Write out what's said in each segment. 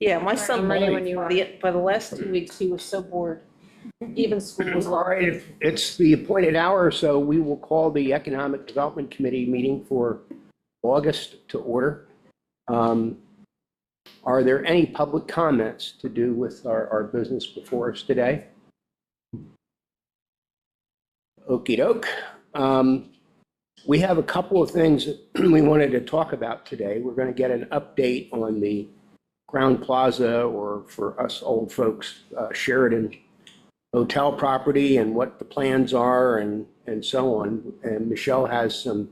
Yeah, my son, Money when you were- by the last 2 weeks, he was so bored. Even school was All locked. right, if it's the appointed hour, so we will call the Economic Development Committee meeting for August to order. Are there any public comments to do with our business before us today? Okey doke. We have a couple of things that we wanted to talk about today. We're going to get an update on the Crown Plaza, or for us old folks, Sheridan Hotel property, and what the plans are and so on. And Michelle has some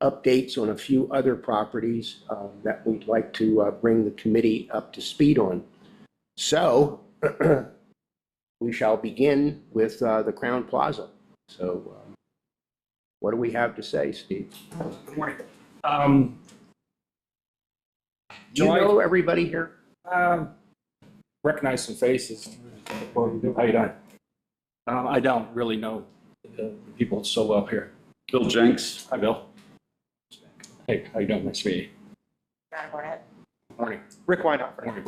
updates on a few other properties that we'd like to bring the committee up to speed on. So we shall begin with the Crown Plaza. So what do we have to say, Steve? Good morning. Do you know everybody here? Recognize some faces. How you doing? I don't really know the people so well here. Bill Jenks. Hi, Bill. Hey, how you doing? Nice to meet you. Morning. Rick Weinhofer. Morning.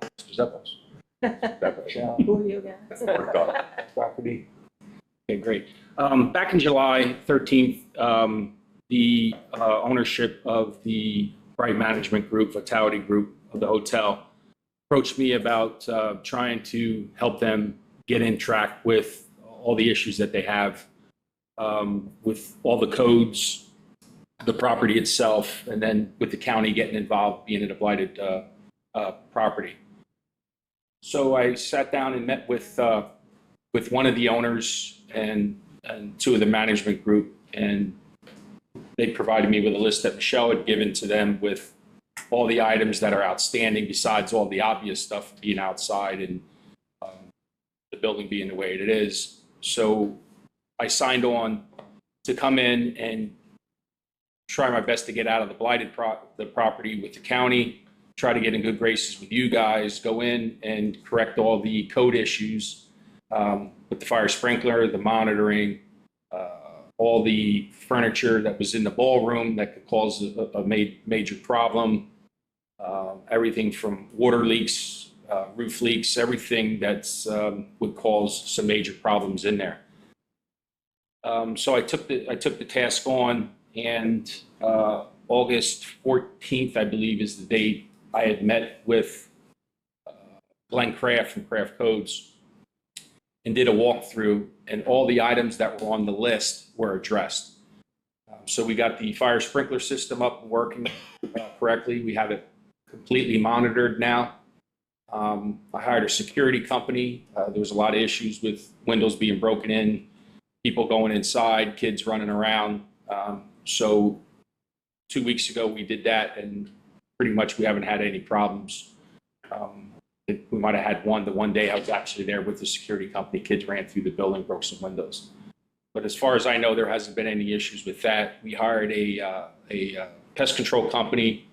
Mr. Zeppos. Who are you guys? Property. Okay, great. Back in July 13th, the ownership of the Bright Management Group, Vitality Group of the hotel, approached me about trying to help them get in track with all the issues that they have with all the codes, the property itself, and then with the county getting involved, being in a blighted property. So I sat down and met with one of the owners and two of the management group, and they provided me with a list that Michelle had given to them with all the items that are outstanding, besides all the obvious stuff being outside and the building being the way it is. So I signed on to come in and try my best to get out of the blighted property with the county, try to get in good graces with you guys, go in and correct all the code issues with the fire sprinkler, the monitoring, all the furniture that was in the ballroom that could cause a major problem, everything from water leaks, roof leaks, everything that's would cause some major problems in there. So I took the task on, and August 14th, I believe, is the date I had met with Glenn Kraft from Kraft Codes and did a walkthrough, and all the items that were on the list were addressed. So we got the fire sprinkler system up and working correctly. We have it completely monitored now. I hired a security company. There was a lot of issues with windows being broken in, people going inside, kids running around. So 2 weeks ago we did that, and pretty much we haven't had any problems. We might have had the one day I was actually there with the security company. Kids ran through the building, broke some windows. But as far as I know, there hasn't been any issues with that. We hired a pest control company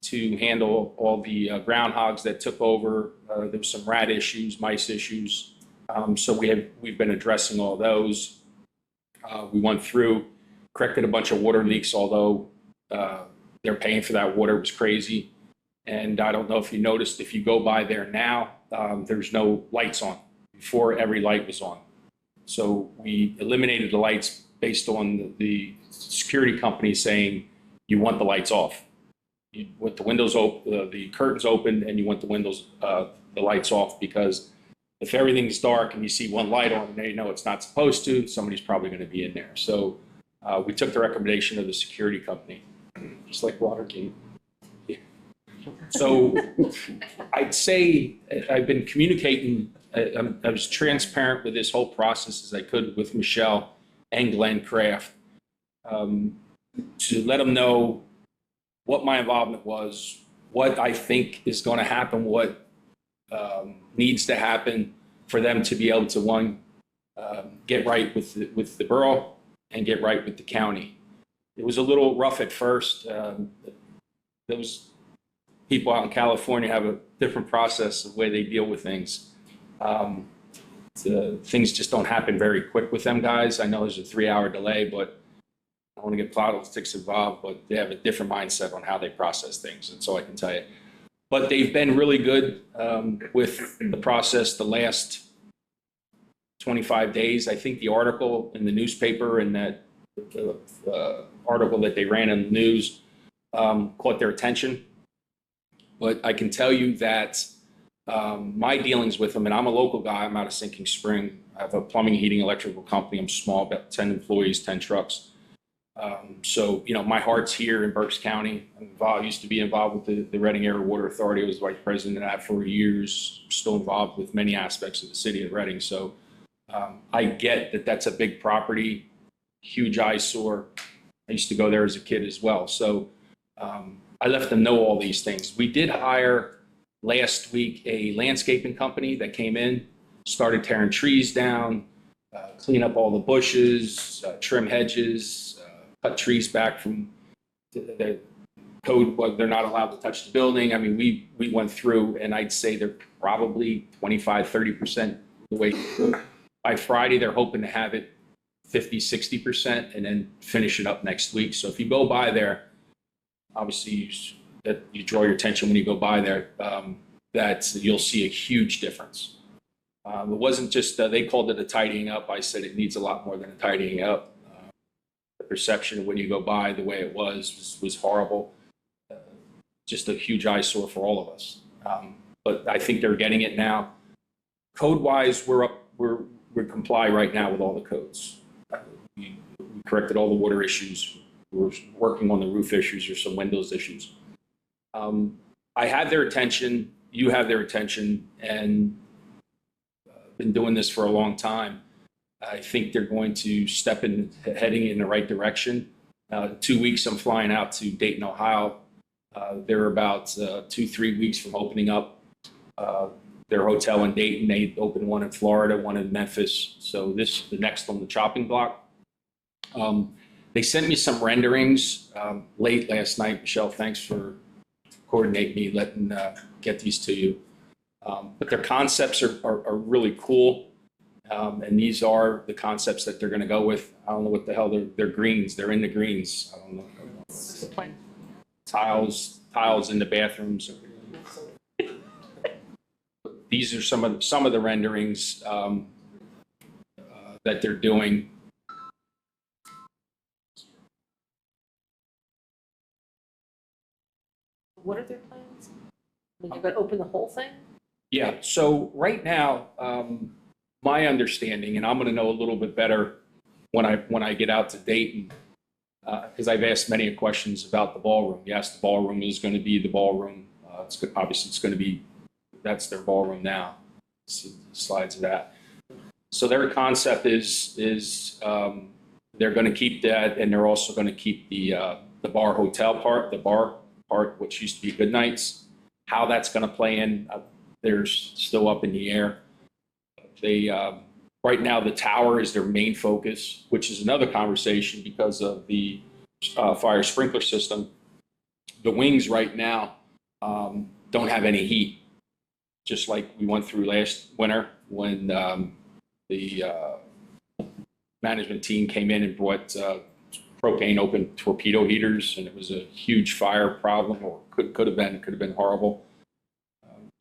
to handle all the groundhogs that took over. There was some rat issues, mice issues. So we've been addressing all those. We went through, corrected a bunch of water leaks, although they're paying for that water. It was crazy. And I don't know if you noticed, if you go by there now, there's no lights on. Before, every light was on. So we eliminated the lights based on the security company saying you want the lights off. You want the windows open, the curtains open, and you want the windows, the lights off, because if everything's dark and you see one light on and you know it's not supposed to, somebody's probably going to be in there. So we took the recommendation of the security company, just like Watergate. Yeah. So I'd say I've been communicating. I was transparent with this whole process as I could with Michelle and Glenn Kraft to let them know what my involvement was, what I think is going to happen, what needs to happen for them to be able to, one, get right with the borough and get right with the county. It was a little rough at first. Those people out in California have a different process of the way they deal with things. Things just don't happen very quick with them guys. I know there's a 3-hour delay, but I don't want to get politics involved, but they have a different mindset on how they process things. That's all I can tell you. But they've been really good with the process the last 25 days. I think the article in the newspaper and that article that they ran in the news caught their attention. But I can tell you that my dealings with them, and I'm a local guy, I'm out of Sinking Spring. I have a plumbing, heating, electrical company. I'm small, about 10 employees, 10 trucks. So, you know, my heart's here in Berks County. I used to be involved with the Reading Area Water Authority. I was vice president of that for years, still involved with many aspects of the city of Reading. So I get that that's a big property, huge eyesore. I used to go there as a kid as well. So I let them know all these things. We did hire last week a landscaping company that came in, started tearing trees down, clean up all the bushes, trim hedges, cut trees back from the code. Well, they're not allowed to touch the building. I mean, we went through, and I'd say they're probably 25-30% the way through. By Friday, they're hoping to have it 50-60% and then finish it up next week. So if you go by there, obviously you draw your attention when you go by there, that you'll see a huge difference. It wasn't just, they called it a tidying up. I said it needs a lot more than a tidying up. The perception when you go by the way it was horrible. Just a huge eyesore for all of us. But I think they're getting it now. Code-wise, we comply right now with all the codes. We corrected all the water issues. We're working on the roof issues or some windows issues. I had their attention. You have their attention, and been doing this for a long time. I think they're going to heading in the right direction. 2 weeks, I'm flying out to Dayton, Ohio. They're about 2-3 weeks from opening up their hotel in Dayton. They opened one in Florida, one in Memphis. So the next on the chopping block. They sent me some renderings late last night. Michelle, thanks for coordinating me, letting get these to you. But their concepts are really cool. And these are the concepts that they're going to go with. I don't know what the hell they're greens. They're in the greens. I don't know. Tiles in the bathrooms. These are some of the renderings that they're doing. What are their plans? I mean, you're going to open the whole thing? Yeah. So right now, my understanding, and I'm going to know a little bit better when I get out to Dayton, because I've asked many questions about the ballroom. Yes, the ballroom is going to be the ballroom. Obviously, it's going to be, that's their ballroom now. See the slides of that. So their concept is they're going to keep that, and they're also going to keep the bar hotel part, the bar part, which used to be Good Nights. How that's going to play in, they're still up in the air. They right now the tower is their main focus, which is another conversation because of the fire sprinkler system. The wings right now don't have any heat, just like we went through last winter when the management team came in and brought propane open torpedo heaters, and it was a huge fire problem, or could have been horrible.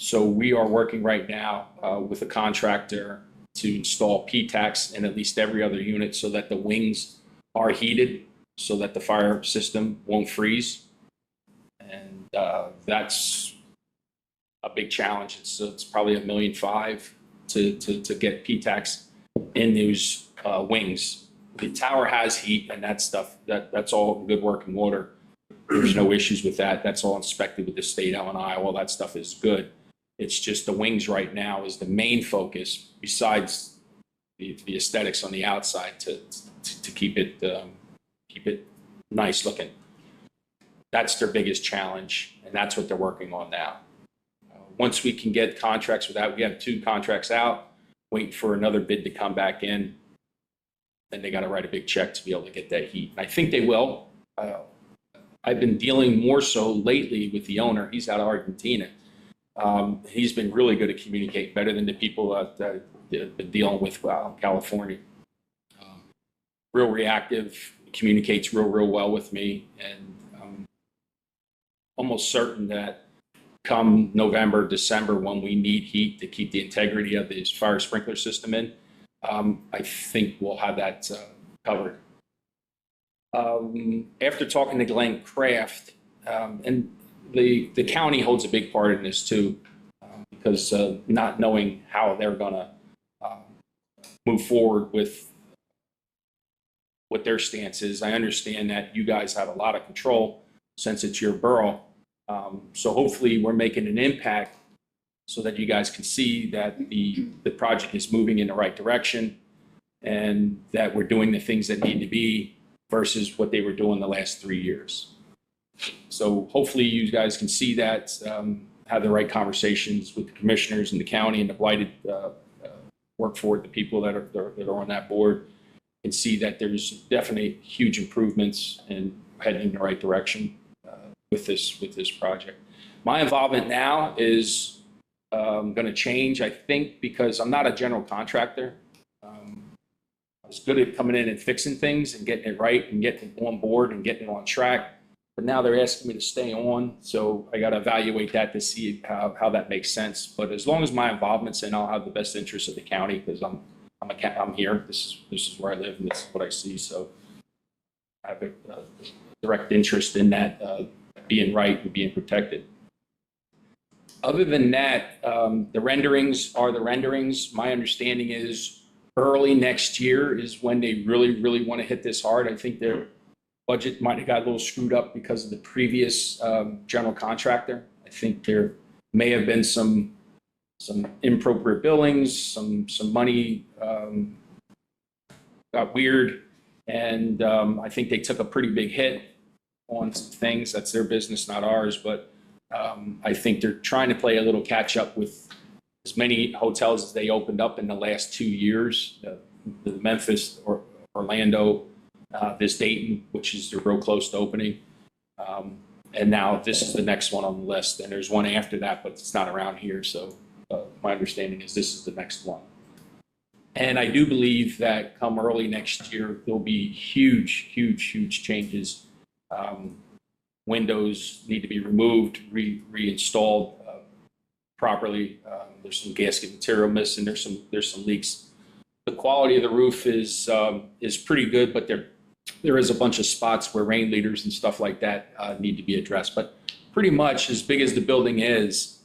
So we are working right now with a contractor to install P-tax in at least every other unit so that the wings are heated so that the fire system won't freeze. And that's a big challenge. It's probably $1.5 million to get P-tax in those wings. The tower has heat and that stuff, that's all good working order. There's no issues with that. That's all inspected with the state L&I. All that stuff is good. It's just the wings right now is the main focus, besides the aesthetics on the outside to keep it nice looking. That's their biggest challenge, and that's what they're working on now. Once we can get contracts with that, we have 2 contracts out, waiting for another bid to come back in. Then they got to write a big check to be able to get that heat. And I think they will. I've been dealing more so lately with the owner. He's out of Argentina. He's been really good at communicating, better than the people that I've been dealing with California. Real reactive, communicates real well with me, and I'm almost certain that come November, December, when we need heat to keep the integrity of this fire sprinkler system in, I think we'll have that covered. After talking to Glenn Kraft, and the county holds a big part in this too, because not knowing how they're going to move forward with what their stance is. I understand that you guys have a lot of control since it's your borough. So hopefully we're making an impact so that you guys can see that the project is moving in the right direction and that we're doing the things that need to be versus what they were doing the last 3 years. So hopefully you guys can see that, have the right conversations with the commissioners in the county and the blighted work for the people that are on that board, and see that there's definitely huge improvements and heading in the right direction with this project. My involvement now is going to change, I think, because I'm not a general contractor. I was good at coming in and fixing things and getting it right and getting it on board and getting it on track. But now they're asking me to stay on, so I got to evaluate that to see how that makes sense. But as long as my involvement's in, I'll have the best interest of the county, because I'm here. This is where I live and this is what I see. So I have a direct interest in that being right and being protected. Other than that, the renderings are the renderings. My understanding is early next year is when they really want to hit this hard. I think their budget might have got a little screwed up because of the previous general contractor. I think there may have been some inappropriate billings, some money got weird, and I think they took a pretty big hit on some things. That's their business, not ours. But I think they're trying to play a little catch up with as many hotels as they opened up in the last 2 years. The Memphis or Orlando, this Dayton, which is real close to opening. And now this is the next one on the list. And there's one after that, but it's not around here. So my understanding is this is the next one. And I do believe that come early next year, there'll be huge changes. Windows need to be removed, reinstalled properly. There's some gasket material missing. There's some leaks. The quality of the roof is pretty good, but there is a bunch of spots where rain leaders and stuff like that need to be addressed. But pretty much, as big as the building is,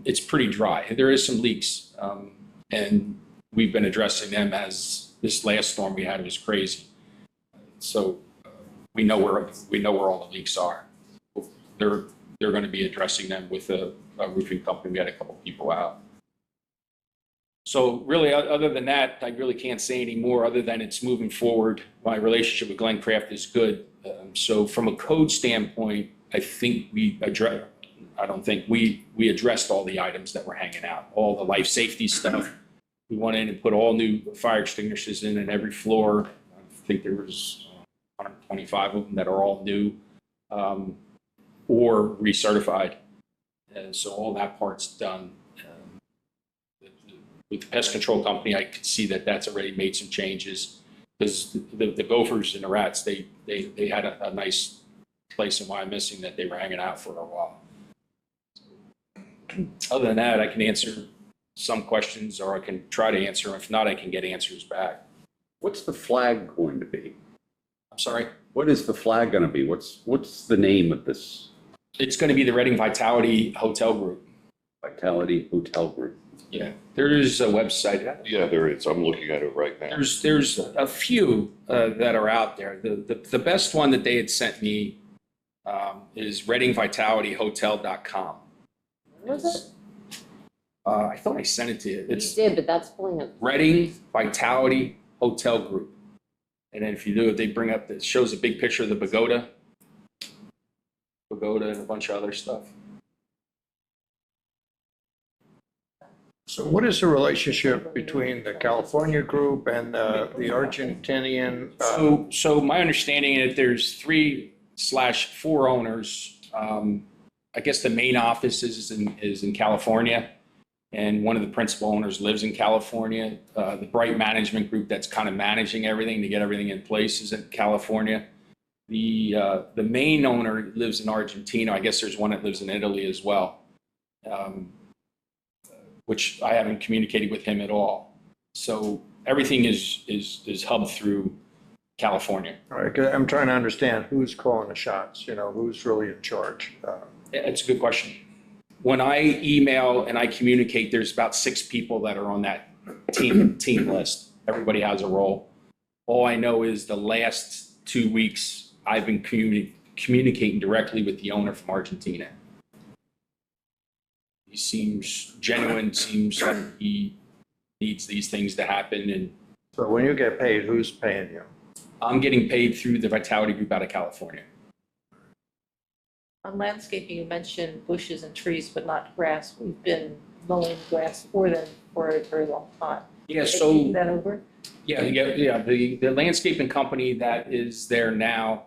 it's pretty dry. There is some leaks, and we've been addressing them. As this last storm we had, it was crazy. So we know where all the leaks are. They're going to be addressing them with a roofing company. We had a couple people out. So really, other than that, I really can't say any more other than it's moving forward. My relationship with Glenn Kraft is good. So from a code standpoint, I think we addressed all the items that were hanging out, all the life safety stuff. We went in and put all new fire extinguishers in every floor. I think there was 125 of them that are all new or recertified. And so all that part's done. With the pest control company, I could see that that's already made some changes, because the gophers and the rats, they had a nice place in Wyomissing that they were hanging out for a while. Other than that, I can answer some questions, or I can try to answer them. If not, I can get answers back. What's the flag going to be? I'm sorry? What is the flag going to be? What's the name of this? It's going to be the Reading Vitality Hotel Group. Vitality Hotel Group. Yeah, there is a website. Yeah, there is. I'm looking at it right now. There's a few that are out there. The best one that they had sent me is readingvitalityhotel.com. What was it? I thought I sent it to you. You did, but that's pulling up. Reading Vitality Hotel Group. And then if you do it, they bring up, it shows a big picture of the pagoda and a bunch of other stuff. So what is the relationship between the California group and the Argentinian? So my understanding is there's 3/4 owners. I guess the main office is in California, and one of the principal owners lives in California. The Bright Management Group that's kind of managing everything to get everything in place is in California. The main owner lives in Argentina. I guess there's one that lives in Italy as well. which I haven't communicated with him at all. So everything is hubbed through California. All right, 'cause I'm trying to understand who's calling the shots, you know, who's really in charge. It's a good question. When I email and I communicate, there's about 6 people that are on that team list. Everybody has a role. All I know is the last 2 weeks, I've been communicating directly with the owner from Argentina. He seems genuine, seems like he needs these things to happen, and So when you get paid, who's paying you? I'm getting paid through the Vitality Group out of California. On landscaping, you mentioned bushes and trees, but not grass. We've been mowing grass for them for a very long time. Yeah, Are they so. taking that over? Yeah. The landscaping company that is there now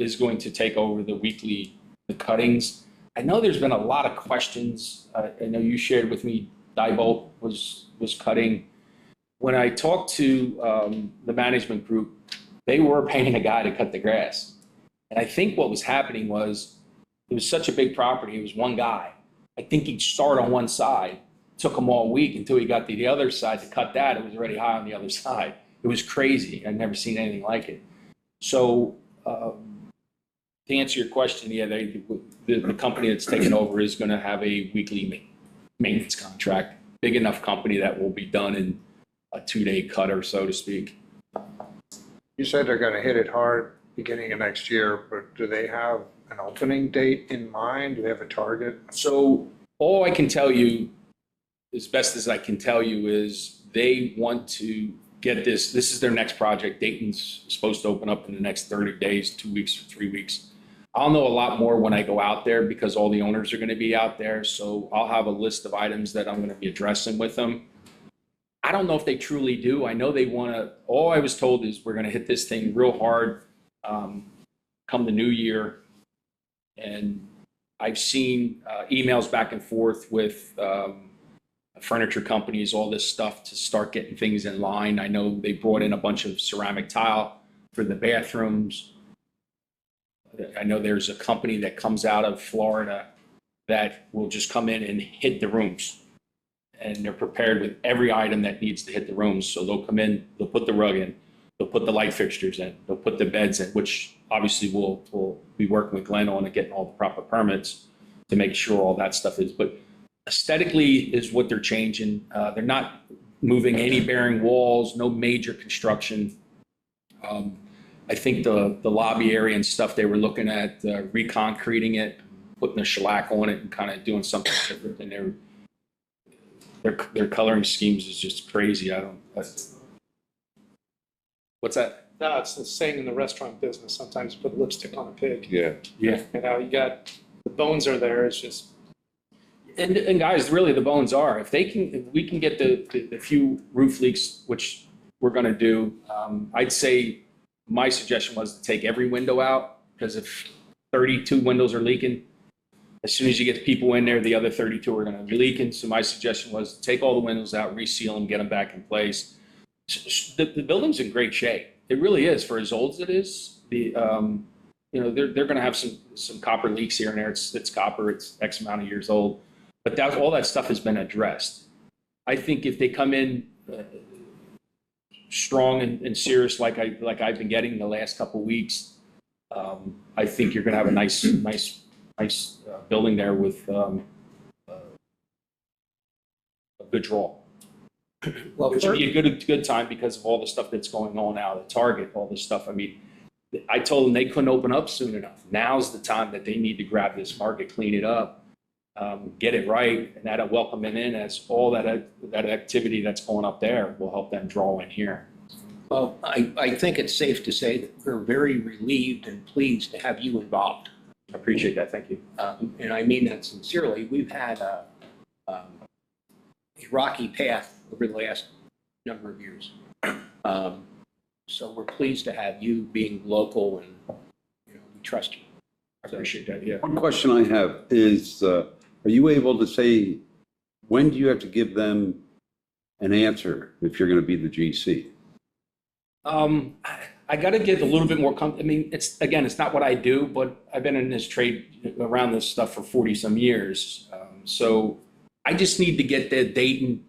is going to take over the cuttings. I know there's been a lot of questions. I know you shared with me, Diebold was cutting. When I talked to the management group, they were paying a guy to cut the grass. And I think what was happening was, it was such a big property, it was one guy. I think he'd start on one side, took him all week until he got to the other side to cut that. It was already high on the other side. It was crazy. I'd never seen anything like it. So to answer your question, yeah, the company that's taken over is going to have a weekly maintenance contract, big enough company that will be done in a 2-day cut or so to speak. You said they're gonna hit it hard beginning of next year, but do they have an opening date in mind? Do they have a target? So all I can tell you, as best as I can tell you, is they want to get this is their next project. Dayton's supposed to open up in the next 30 days, 2 weeks or 3 weeks. I'll know a lot more when I go out there because all the owners are going to be out there. So I'll have a list of items that I'm going to be addressing with them. I don't know if they truly do. I know they want to, all I was told is we're going to hit this thing real hard come the new year. And I've seen emails back and forth with furniture companies, all this stuff to start getting things in line. I know they brought in a bunch of ceramic tile for the bathrooms. I know there's a company that comes out of Florida that will just come in and hit the rooms. And they're prepared with every item that needs to hit the rooms. So they'll come in, they'll put the rug in, they'll put the light fixtures in, they'll put the beds in, which obviously we'll be working with Glenn on and getting all the proper permits to make sure all that stuff is. But aesthetically is what they're changing. They're not moving any bearing walls, no major construction. I think the lobby area and stuff, they were looking at reconcreting it, putting a shellac on it and kind of doing something different. And their coloring schemes is just crazy. What's that? No, it's the saying in the restaurant business, sometimes you put lipstick on a pig. Yeah. Yeah. You know, you got, the bones are there, it's just, And guys, really the bones are, if we can get the few roof leaks, which we're going to do, I'd say my suggestion was to take every window out, because if 32 windows are leaking, as soon as you get people in there, the other 32 are going to be leaking. So my suggestion was to take all the windows out, reseal them, get them back in place. The building's in great shape. It really is, for as old as it is. They're going to have some copper leaks here and there. It's copper. It's X amount of years old. But all that stuff has been addressed. I think if they come in strong and serious, like I've been getting the last couple of weeks, I think you're going to have a nice building there with a good draw. Well, Which would be a good time because of all the stuff that's going on now, the Target, all this stuff. I mean, I told them they couldn't open up soon enough. Now's the time that they need to grab this market, clean it up, get it right, and that'll welcome them in as all that activity that's going up there will help them draw in here. Well, I think it's safe to say that we're very relieved and pleased to have you involved. I appreciate that. Thank you. And I mean that sincerely. We've had a rocky path over the last number of years. So we're pleased to have you being local and, we trust you. I appreciate that. Yeah. One question I have is, are you able to say, when do you have to give them an answer if you're going to be the GC? I got to get a little bit more I mean, it's not what I do, but I've been in this trade around this stuff for 40 some years. So I just need to get the date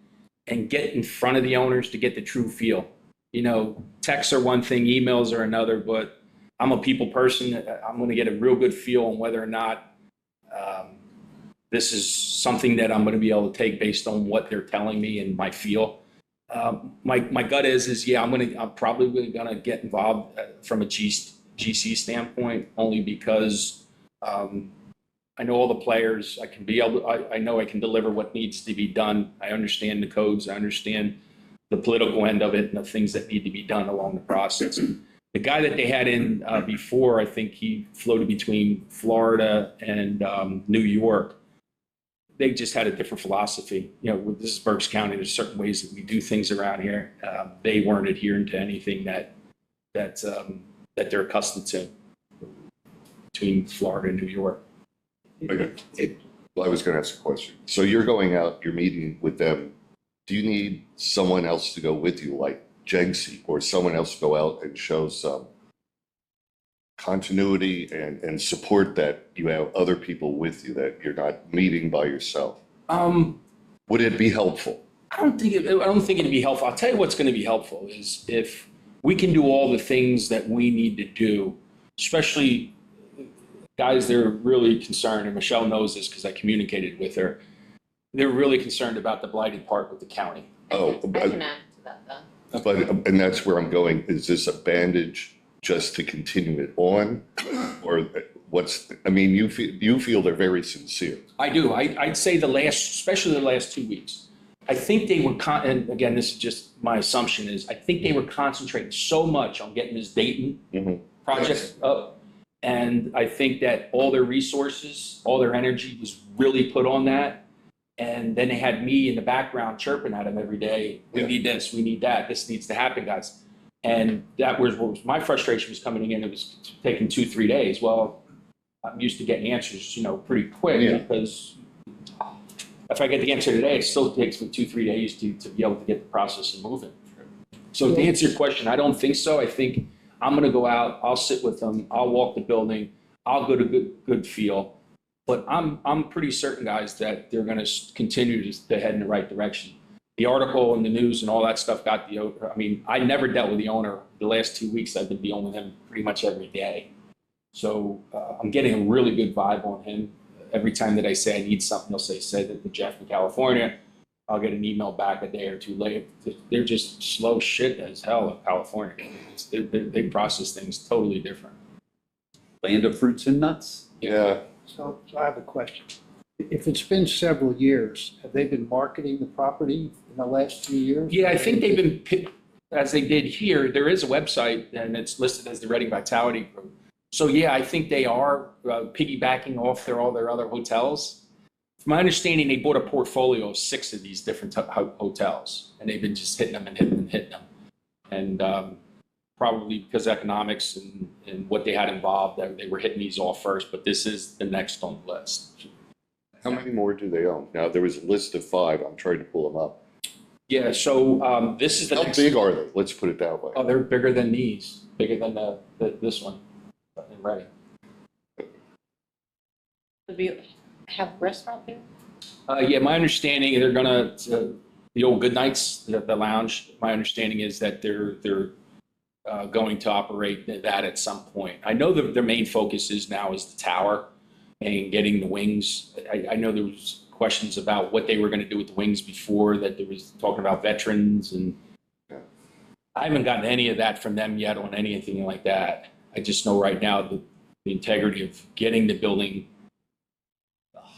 and get in front of the owners to get the true feel. You know, texts are one thing, emails are another, but I'm a people person. I'm going to get a real good feel on whether or not this is something that I'm going to be able to take based on what they're telling me and my feel. My gut is yeah, I'm probably going to get involved from a GC standpoint, only because I know all the players. I know I can deliver what needs to be done. I understand the codes. I understand the political end of it and the things that need to be done along the process. The guy that they had in before, I think he floated between Florida and New York. They just had a different philosophy. You know, this is Berks County. There's certain ways that we do things around here. They weren't adhering to anything that they're accustomed to between Florida and New York. Okay. Well, I was going to ask a question. So you're going out, you're meeting with them. Do you need someone else to go with you, like Jegsy, or someone else to go out and show some continuity and support that you have other people with you, that you're not meeting by yourself? Would it be helpful? I don't think it'd be helpful. I'll tell you what's going to be helpful is if we can do all the things that we need to do, especially guys that are really concerned, and Michelle knows this because I communicated with her. They're really concerned about the blighted part with the county. Oh, I can add to that then. but, and that's where I'm going. Is this a bandage just to continue it on? Or I mean, you feel they're very sincere. I do. I'd say especially the last 2 weeks. I think they were, and again, this is just my assumption I think they were concentrating so much on getting this Dayton project up. And I think that all their resources, all their energy was really put on that. And then they had me in the background chirping at them every day. We need this, we need that. This needs to happen, guys. And that was what my frustration was coming in. It was taking 2-3 days. Well, I'm used to getting answers, pretty quick because if I get the answer today, it still takes me 2-3 days to be able to get the process moving. So to answer your question, I don't think so. I think I'm going to go out. I'll sit with them. I'll walk the building. I'll go to good feel. But I'm pretty certain, guys, that they're going to continue to head in the right direction. The article and the news and all that stuff I never dealt with the owner. The last 2 weeks, I've been dealing with him pretty much every day. So I'm getting a really good vibe on him. Every time that I say I need something, he'll say that to Jeff in California. I'll get an email back a day or two later. They're just slow shit as hell in California. They process things totally different. Land of fruits and nuts? Yeah. So I have a question. If it's been several years, have they been marketing the property in the last few years? Yeah, I think they've been, as they did here, there is a website and it's listed as the Reading Vitality Group. So yeah, I think they are piggybacking off all their other hotels. From my understanding, they bought a portfolio of 6 of these different hotels, and they've been just hitting them and hitting them and hitting them. And probably because of economics and what they had involved, they were hitting these all first, but this is the next on the list. How many more do they own? Now, there was a list of 5. I'm trying to pull them up. Yeah, so this is the How next. big are they? Let's put it that way. Oh, they're bigger than these, bigger than this one in Reading. Have a restaurant there? Yeah, my understanding, they're gonna, the old Good Nights, the lounge, my understanding is that they're going to operate that at some point. I know that their main focus is now is the tower and getting the wings. I know there was questions about what they were gonna do with the wings before, that there was talking about veterans, and I haven't gotten any of that from them yet on anything like that. I just know right now the integrity of getting the building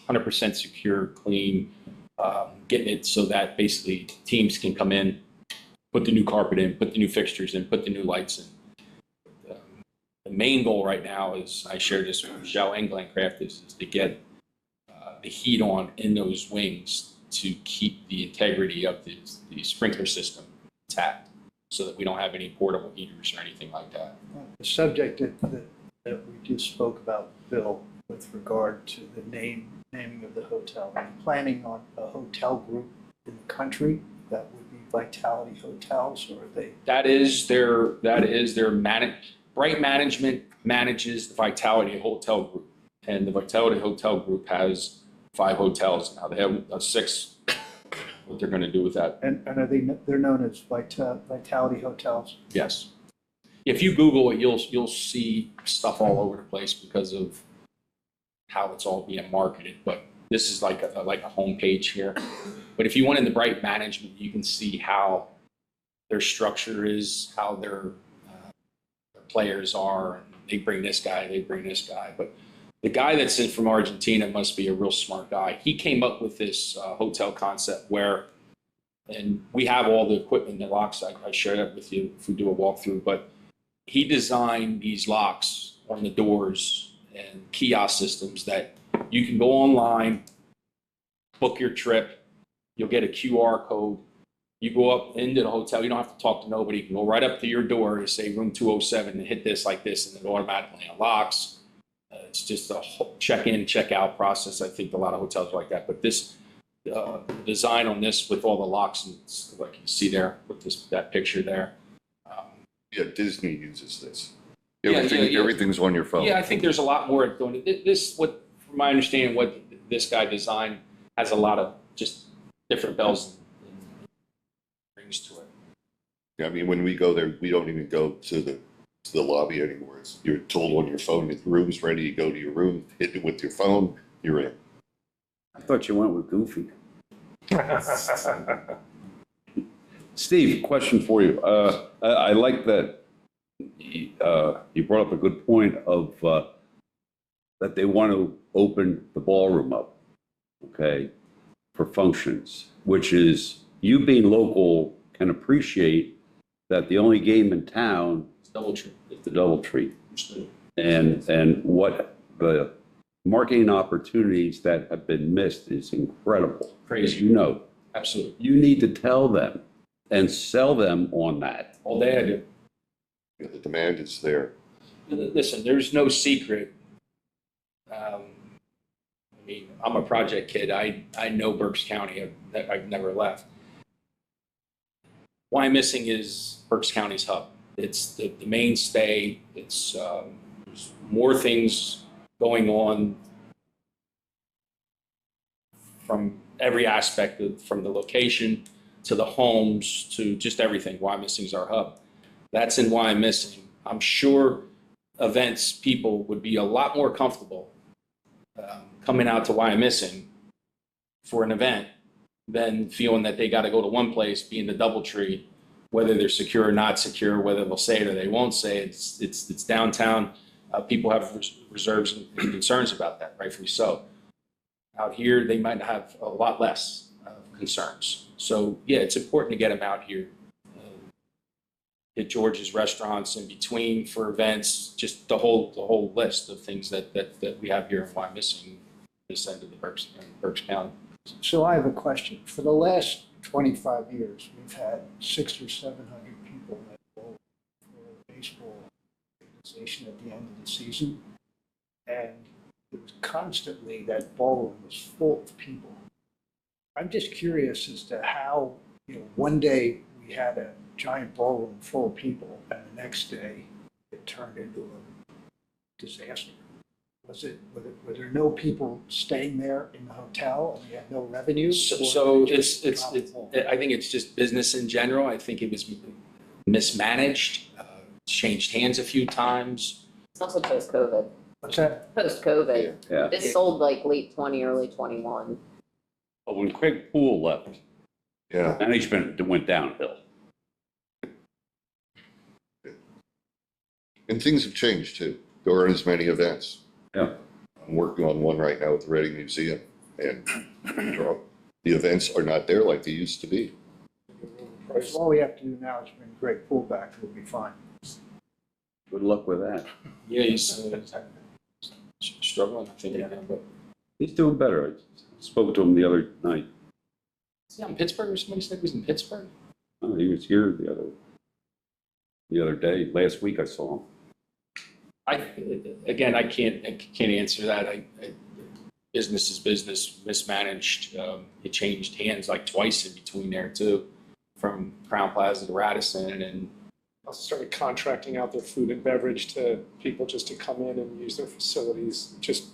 100% secure, clean, getting it so that basically teams can come in, put the new carpet in, put the new fixtures in, put the new lights in. The main goal right now is, I shared this with Michelle and Glenn Craft, is to get the heat on in those wings to keep the integrity of the sprinkler system intact, so that we don't have any portable heaters or anything like that. The subject that we just spoke about, Bill, with regard to the naming of the hotel, are you planning on a hotel group in the country that would be Vitality Hotels, or are they? That is their Bright Management manages the Vitality Hotel Group. And the Vitality Hotel Group has 5 hotels now. They have 6. What they're going to do with that? And are they're known as Vitality Hotels? Yes. If you Google it, you'll see stuff all over the place because of how it's all being marketed. But this is like a homepage here. But if you went into Bright Management, you can see how their structure is, how their players are. They bring this guy, they bring this guy. But the guy that's in from Argentina must be a real smart guy. He came up with this hotel concept where, and we have all the equipment, the locks. I share that with you if we do a walkthrough. But he designed these locks on the doors and kiosk systems that you can go online, book your trip. You'll get a QR code. You go up into the hotel. You don't have to talk to nobody. You can go right up to your door and say room 207 and hit this like this, and it automatically unlocks. It's just a check-in, check-out process. I think a lot of hotels are like that. But this design on this with all the locks, and like you see there with that picture there. Yeah, Disney uses this. Yeah, Everything's on your phone. Yeah, I think there's a lot more going. This, what from my understanding, what this guy designed has a lot of just different bells and rings to it. Yeah, I mean, when we go there, we don't even go to the lobby anymore. You're told on your phone, if the room's ready, you go to your room, hit it with your phone, you're in. I thought you went with Goofy. Steve, question for you. I like that you brought up a good point of that they want to open the ballroom up, okay, for functions, which is, you being local can appreciate that the only game in town It's DoubleTree. is the DoubleTree. And what the marketing opportunities that have been missed is incredible. Crazy. As you know, Absolutely. you need to tell them and sell them on that. All day I do. You know, the demand is there. Listen, there's no secret. I mean, I'm a project kid. I know Berks County. I've never left. Wyomissing is Berks County's hub. It's the mainstay. It's there's more things going on from every aspect from the location to the homes to just everything. Wyomissing's our hub. That's in Wyomissing. I'm sure events people would be a lot more comfortable coming out to Wyomissing for an event than feeling that they got to go to one place, be in the DoubleTree, whether they're secure or not secure, whether they'll say it or they won't say it. It's downtown. People have reserves and concerns about that, rightfully so. Out here, they might have a lot less concerns. So yeah, it's important to get them out here. Hit George's restaurants in between for events, just the whole list of things that we have here in Wyomissing, this end of the Berks County. So I have a question. For the last 25 years, we've had 600 or 700 people that vote for a baseball organization at the end of the season. And it was constantly, that ballroom was full of people. I'm just curious as to how, one day we had a giant ballroom full of people, and the next day it turned into a disaster. Were there no people staying there in the hotel, and we had no revenue? So it's I think it's just business in general. I think it was mismanaged, changed hands a few times. It's also post-COVID. What's that? Post-COVID. Yeah. This sold like late 20, early 21. But when Craig Poole left, Yeah. management went downhill. And things have changed too. There aren't as many events. Yeah. I'm working on one right now with the Reading Museum, and the events are not there like they used to be. So all we have to do now is bring Greg Poole back, we'll be fine. Good luck with that. Yeah, he's struggling, I think. Yeah. But He's doing better. I spoke to him the other night. is he out in Pittsburgh, or somebody said he was in Pittsburgh? Oh, he was here the other day. Last week I saw him. I can't answer that. Business is business, mismanaged. It changed hands like twice in between there too. from Crown Plaza to Radisson, and Also started contracting out their food and beverage to people just to come in and use their facilities. Just,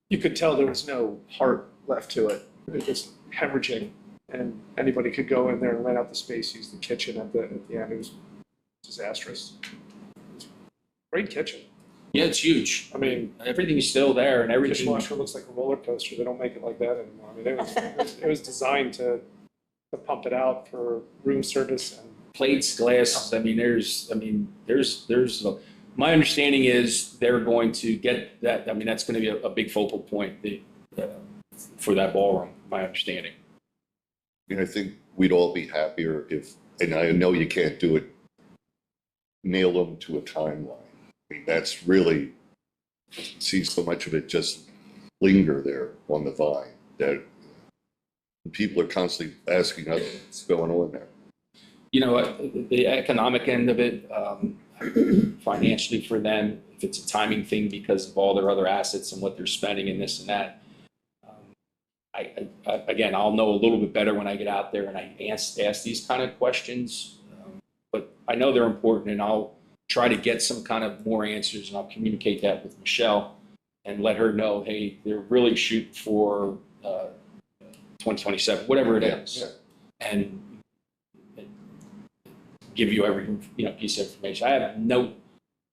you could tell there was no heart left to it. It was hemorrhaging, and anybody could go in there and rent out the space, use the kitchen at the end. It was disastrous. It was a great kitchen. yeah, it's huge. I mean, Everything's still there and everything. dishwasher looks like a roller coaster. They don't make it like that anymore. I mean, it was designed to pump it out for room service and Plates, glass, I mean, there's, my understanding is they're going to get that, I mean, that's going to be a big focal point for that ballroom, my understanding. I think we'd all be happier if, and I know you can't do it, nail them to a timeline. I mean, that's really, see so much of it just linger there on the vine that people are constantly asking us what's going on there. You know, the economic end of it, financially for them, if it's a timing thing because of all their other assets and what they're spending and this and that. Again, I'll know a little bit better when I get out there and I ask these kind of questions. But I know they're important, and I'll try to get some kind of more answers, and I'll communicate that with Michelle and let her know, hey, they're really shooting for 2027, whatever it is. Yeah. And give you every piece of information. I have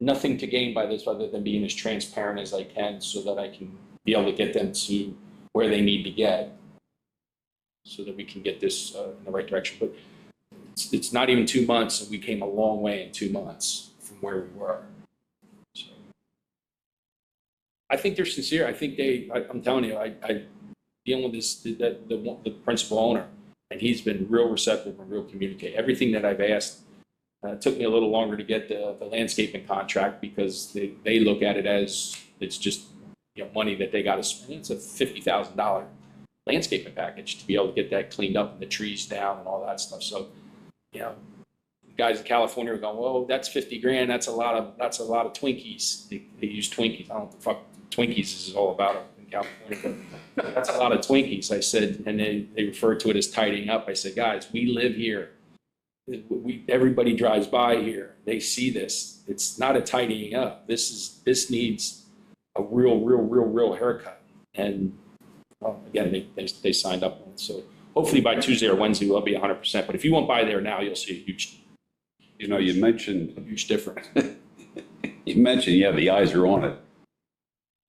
nothing to gain by this other than being as transparent as I can so that I can be able to get them to where they need to get so that we can get this in the right direction. But it's not even 2 months, and we came a long way in 2 months from where we were. So I think they're sincere. I think I'm telling you, I dealing with the principal owner, and he's been real receptive and real communicative. Everything that I've asked, it took me a little longer to get the landscaping contract because they look at it as it's just money that they got to spend. It's a $50,000 landscaping package to be able to get that cleaned up and the trees down and all that stuff. So, guys in California are going, "Whoa, that's 50 grand. That's a lot of Twinkies." They use Twinkies. I don't know what the fuck Twinkies is all about in California, but that's a lot of Twinkies. I said, and they refer to it as tidying up. I said, guys, we live here. Everybody drives by here. They see this. It's not a tidying up. This needs a real haircut. And again, they signed up on it. So hopefully by Tuesday or Wednesday we'll be 100%. But if you won't buy there now, you'll see a huge, You mentioned, huge difference. yeah, the eyes are on it.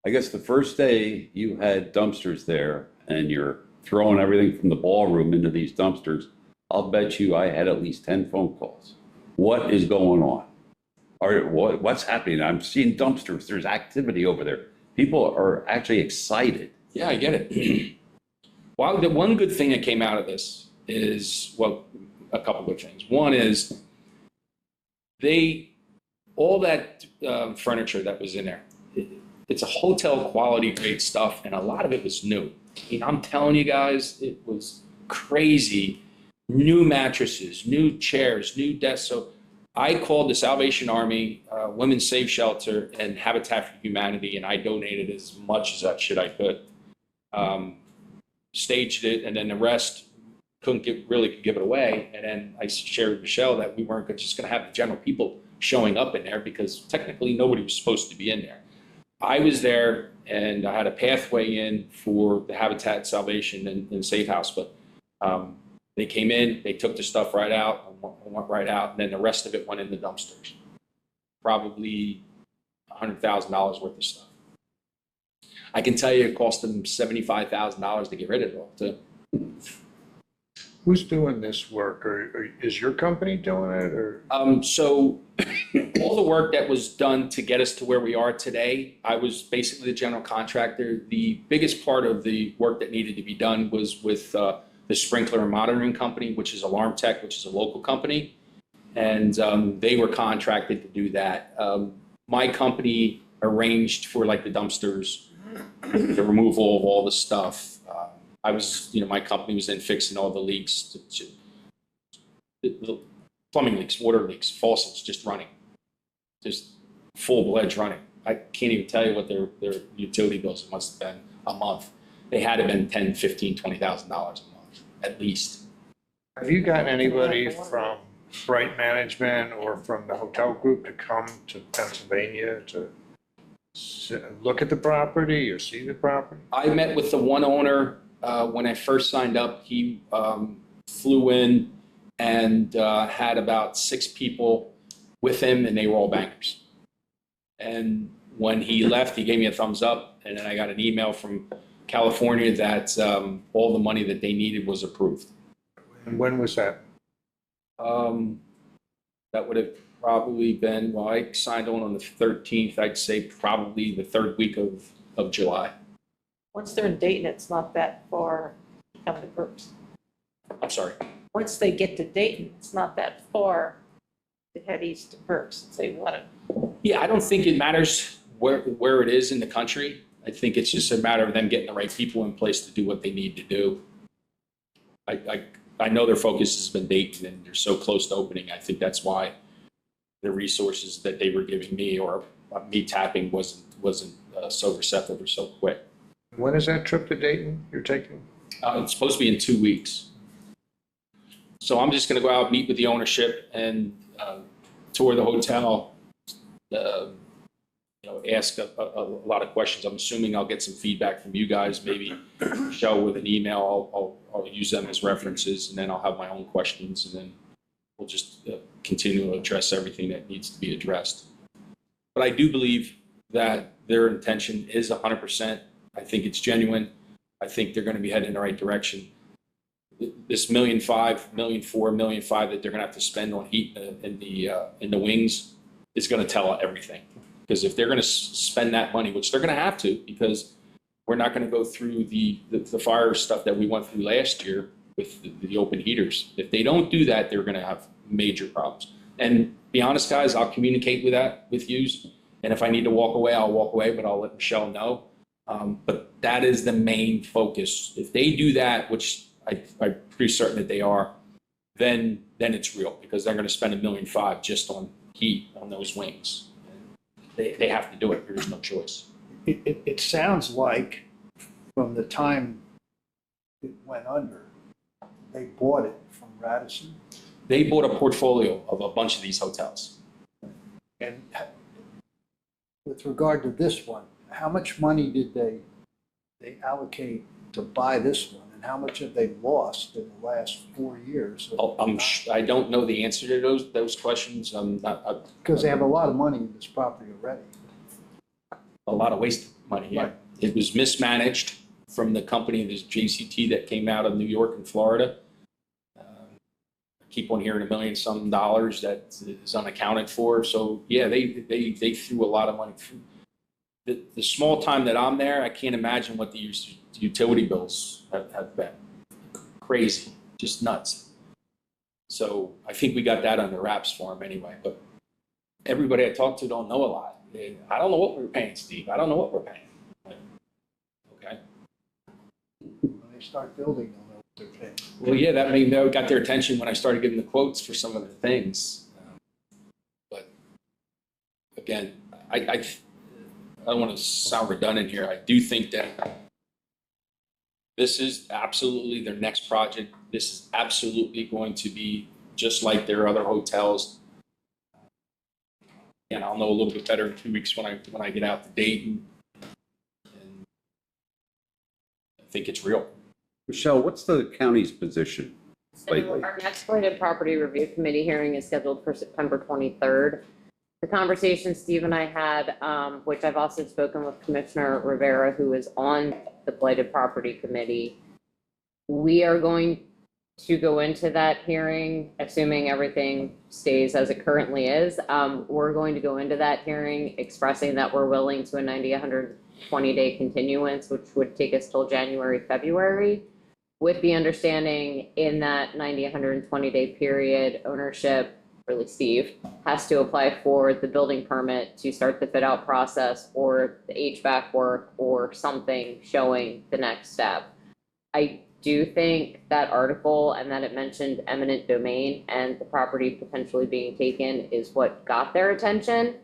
I guess the first day you had dumpsters there and you're throwing everything from the ballroom into these dumpsters, I'll bet you I had at least 10 phone calls. What is going on? What's happening? I'm seeing dumpsters. There's activity over there. People are actually excited. Yeah, I get it. Well, the one good thing that came out of this is, well, a couple good things. One is all that furniture that was in there, it's a hotel quality grade stuff, and a lot of it was new. I mean, I'm telling you guys, it was crazy. New mattresses, new chairs, new desks. So I called the Salvation Army, Women's Safe Shelter, and Habitat for Humanity, and I donated as much as that shit I could. Staged it, and then the rest could give it away. And then I shared with Michelle that we weren't just going to have the general people showing up in there because technically nobody was supposed to be in there. I was there, and I had a pathway in for the Habitat, Salvation, and Safe House, but they came in, they took the stuff right out, and went right out, and then the rest of it went in the dumpsters. Probably $100,000 worth of stuff. I can tell you it cost them $75,000 to get rid of it all, too. Who's doing this work, or is your company doing it, or? So all the work that was done to get us to where we are today, I was basically the general contractor. The biggest part of the work that needed to be done was with the sprinkler and monitoring company, which is Alarm Tech, which is a local company. And they were contracted to do that. My company arranged for like the dumpsters, the removal of all the stuff. I was, my company was then fixing all the leaks, the plumbing leaks, water leaks, faucets, just running, just full-fledged running. I can't even tell you what their utility bills must have been a month. They had to have been $10,000, $15,000, $20,000 a month, at least. Have you gotten anybody from Bright Management or from the hotel group to come to Pennsylvania to look at the property or see the property? I met with the one owner when I first signed up. He flew in and had about 6 people with him, and they were all bankers. And when he left, he gave me a thumbs up, and then I got an email from California that all the money that they needed was approved. And when was that? That would have probably been, well, I signed on the 13th, I'd say probably the 3rd week of July. Once they're in Dayton, it's not that far to come to Berks. I'm sorry. Once they get to Dayton, it's not that far to head east to Berks if they want to. Yeah, I don't think it matters where it is in the country. I think it's just a matter of them getting the right people in place to do what they need to do. I know their focus has been Dayton, and they're so close to opening. I think that's why the resources that they were giving me or me tapping wasn't so receptive or so quick. When is that trip to Dayton you're taking? It's supposed to be in 2 weeks. So I'm just going to go out, meet with the ownership, and tour the hotel. Ask a lot of questions. I'm assuming I'll get some feedback from you guys, maybe Michelle with an email. I'll use them as references, and then I'll have my own questions, and then we'll just continue to address everything that needs to be addressed. But I do believe that their intention is 100%. I think it's genuine. I think they're going to be heading in the right direction. This $1.5 million, $1.4 million, $1.5 million that they're going to have to spend on heat in the wings is going to tell everything. Because if they're going to spend that money, which they're going to have to, because we're not going to go through the fire stuff that we went through last year with the open heaters. If they don't do that, they're going to have major problems. And be honest, guys, I'll communicate with you. And if I need to walk away, I'll walk away, but I'll let Michelle know. But that is the main focus. If they do that, which I'm pretty certain that they are, then it's real, because they're going to spend $1.5 million just on heat on those wings. They have to do it. There's no choice. It sounds like from the time it went under, they bought it from Radisson. They bought a portfolio of a bunch of these hotels. And with regard to this one, how much money did they allocate to buy this one? And how much have they lost in the last 4 years? I don't know the answer to those questions. Because they have a lot of money in this property already. A lot of wasted money, yeah. Right. It was mismanaged from the company, this JCT that came out of New York and Florida. I keep on hearing $1 million some dollars that is unaccounted for. So yeah, they threw a lot of money. The small time that I'm there, I can't imagine what the utility bills have been. Crazy, just nuts. So I think we got that under wraps for them anyway. But everybody I talk to don't know a lot. I don't know what we're paying, Steve. I don't know what we're paying. Okay. When they start building, they'll know what they're paying. Well, yeah, that got their attention when I started giving the quotes for some of the things. But again, I don't want to sound redundant here. I do think that this is absolutely their next project. This is absolutely going to be just like their other hotels. And I'll know a little bit better in 2 weeks when I get out to Dayton. And I think it's real. Michelle, what's the county's position lately? So our next slated property review committee hearing is scheduled for September 23rd. The conversation Steve and I had, which I've also spoken with Commissioner Rivera, who is on the Blighted Property Committee, we are going to go into that hearing, assuming everything stays as it currently is. We're going to go into that hearing expressing that we're willing to a 90, 120-day continuance, which would take us till January, February, with the understanding in that 90, 120-day period, ownership, really Steve, has to apply for the building permit to start the fit out process or the HVAC work or something showing the next step. I do think that article and that it mentioned eminent domain and the property potentially being taken is what got their attention.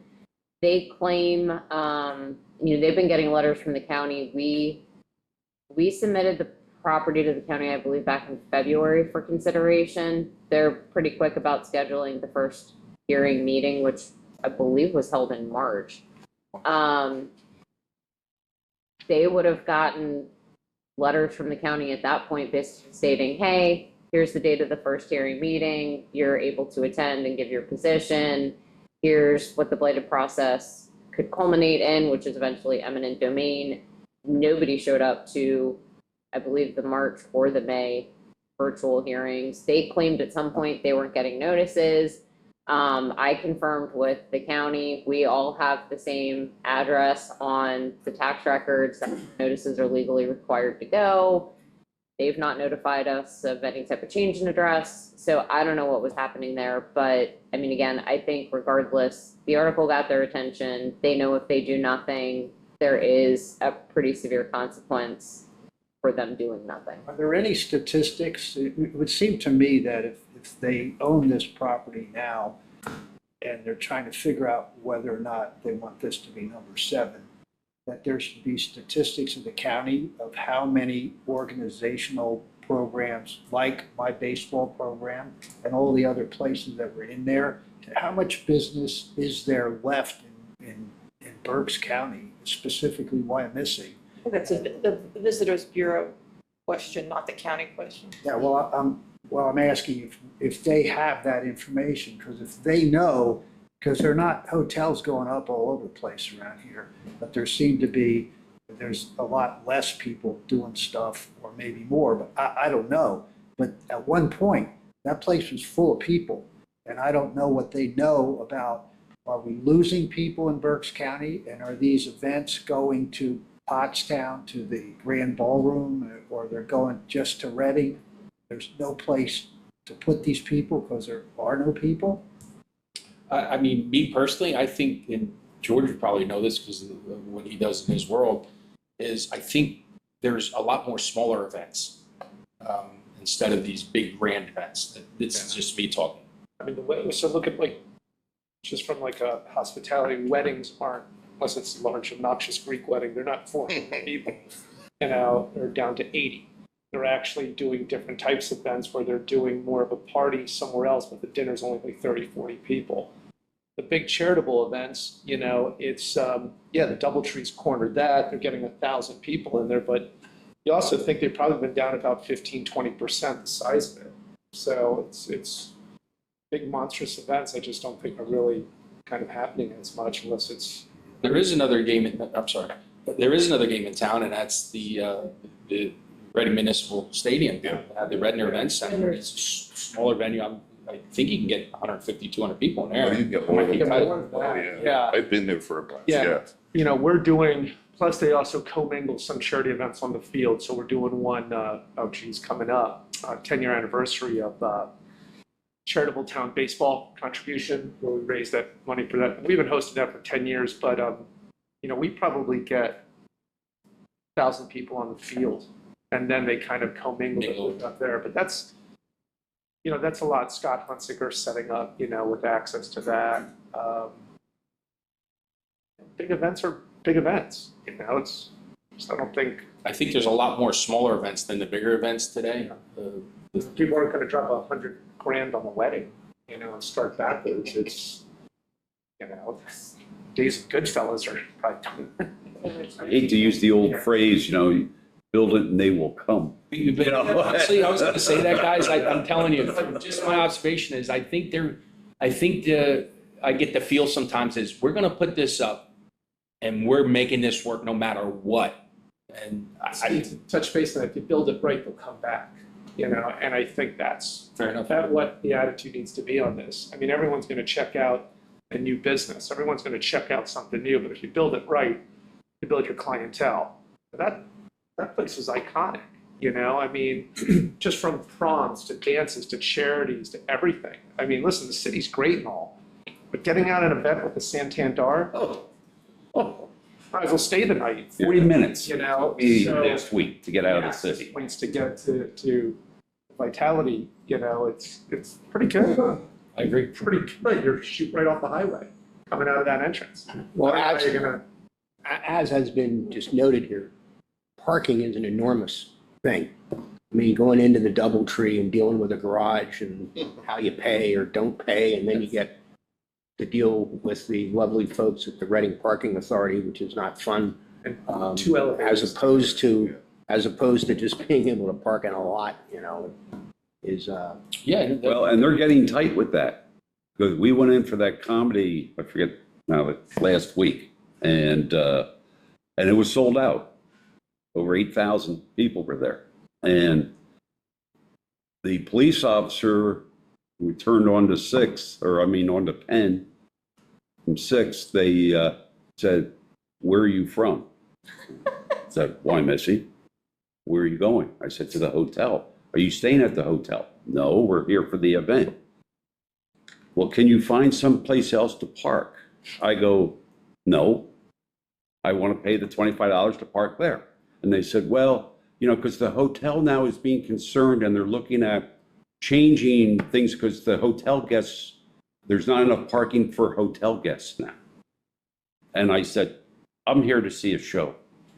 They claim, they've been getting letters from the county. We submitted the property to the county, I believe, back in February for consideration. They're pretty quick about scheduling the first hearing meeting, which I believe was held in March. They would have gotten letters from the county at that point basically stating, hey, here's the date of the first hearing meeting. You're able to attend and give your position. Here's what the blighted process could culminate in, which is eventually eminent domain. Nobody showed up to, I believe, the March or the May virtual hearings. They claimed at some point they weren't getting notices. I confirmed with the county, we all have the same address on the tax records. Notices are legally required to go. They've not notified us of any type of change in address. So I don't know what was happening there, but I mean, again, I think regardless, the article got their attention. They know if they do nothing, there is a pretty severe consequence for them doing nothing. Are there any statistics? It would seem to me that if they own this property now and they're trying to figure out whether or not they want this to be number 7, that there should be statistics in the county of how many organizational programs like my baseball program and all the other places that were in there, how much business is there left in Berks County, specifically Wyomissing? That's the Visitors Bureau question, not the county question. Yeah, well, I'm asking if they have that information, because if they know, because there are not hotels going up all over the place around here, but there's a lot less people doing stuff, or maybe more, but I don't know. But at one point, that place was full of people, and I don't know what they know about, are we losing people in Berks County, and are these events going to Pottstown, to the Grand Ballroom, or they're going just to Reading? There's no place to put these people because there are no people? I mean, me personally, I think, and George would probably know this because of what he does in his world, is I think there's a lot more smaller events instead of these big grand events. This is just me talking. I mean, so look at like, just from like a hospitality, weddings aren't, unless it's a large obnoxious Greek wedding, they're not 400 people, they're down to 80. They're actually doing different types of events where they're doing more of a party somewhere else, but the dinner's only like 30, 40 people. The big charitable events, it's, the Doubletree's cornered that. They're getting 1,000 people in there, but you also think they've probably been down about 15, 20% the size of it. So it's big monstrous events. I just don't think are really kind of happening as much unless it's. There is another game there is another game in town, and that's the Reading Municipal Stadium. Yeah. The Redner Event Center. It's a smaller venue. I think you can get 150, 200 people in there. Oh, you can get more than that. More than that. Oh, Yeah. I've been there for a bunch, Yeah. yeah. We're doing, plus they also commingle some charity events on the field. So we're doing one, coming up, 10-year anniversary of charitable town baseball contribution, where we raised that money for that. We've been hosting that for 10 years, but, we probably get 1,000 people on the field. And then they kind of commingle it up there. But that's a lot Scott Hunsicker setting up, with access to that. Big events are big events, it's, I don't think. I think there's a lot more smaller events than the bigger events today. People aren't gonna drop $100,000 on the wedding, and start backwards. It's, days of Goodfellas are probably done. I hate to use the old phrase, build it and they will come. Honestly, I was going to say that, guys. I'm telling you, just my observation is I get the feel sometimes is we're going to put this up and we're making this work no matter what. And To touch base on it, if you build it right, they'll come back, and I think that's fair enough. what the attitude needs to be on this. I mean, everyone's going to check out a new business. Everyone's going to check out something new, but if you build it right, you build your clientele. That place is iconic, I mean, just from proms to dances to charities to everything. I mean, listen, the city's great and all, but getting out an event with the Santander, might as well stay the night. 40 minutes. Me Last week to get out of the city. Points to get to Vitality, it's pretty good. I agree. Pretty good. You're shooting right off the highway coming out of that entrance. Well, How are you gonna? as has been just noted here, parking is an enormous thing. I mean, going into the DoubleTree and dealing with a garage and how you pay or don't pay, and then you get to deal with the lovely folks at the Reading Parking Authority, which is not fun. And two elevators. As opposed to just being able to park in a lot, you know, is, Yeah. Well, and they're getting tight with that. Because we went in for that comedy, I forget now, last week, and it was sold out. Over 8,000 people were there. And the police officer, we turned on to on to Penn, from 6, they said, "Where are you from?" I said, "Wyomissing." "Where are you going?" I said, "To the hotel." "Are you staying at the hotel?" "No, we're here for the event." "Well, can you find someplace else to park?" I go, "No, I want to pay the $25 to park there." And they said, "Well, you know, because the hotel now is being concerned and they're looking at changing things because the hotel guests, there's not enough parking for hotel guests now." And I said, "I'm here to see a show."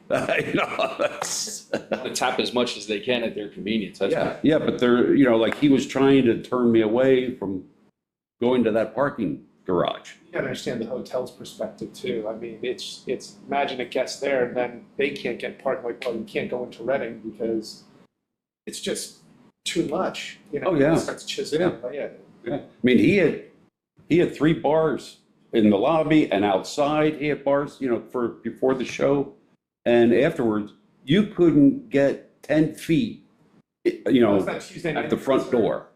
You know, that's, To tap as much as they can at their convenience. That's yeah, but they're, you know, like he was trying to turn me away from going to that parking garage. You gotta understand the hotel's perspective too. I mean, it's, imagine a guest there and then they can't get parked, like, well, you can't go into Reading because it's just too much, you know? Oh, yeah. It starts chiseling, but yeah. Yeah. I mean, he had 3 bars in the lobby and outside. He had bars, you know, for before the show and afterwards. You couldn't get 10 feet, you Was know, that Tuesday night? at the front door.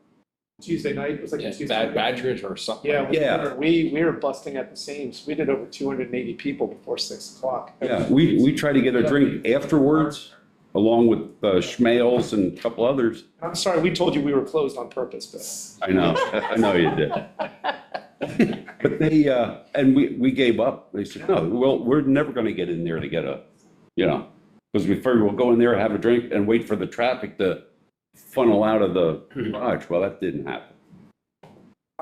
Tuesday night, it was like a Yeah, Tuesday bad night. Badgers or something. Yeah, Yeah. we were busting at the seams. We did over 280 people before 6 o'clock. Yeah, we tried to get a drink afterwards, along with Schmales and a couple others. I'm sorry, we told you we were closed on purpose, but. I know you did. But they, and we gave up. They said, "No, well, we're never going to get in there to get a, you know," because we figured we'll go in there, have a drink, and wait for the traffic to funnel out of the garage. Well, that didn't happen.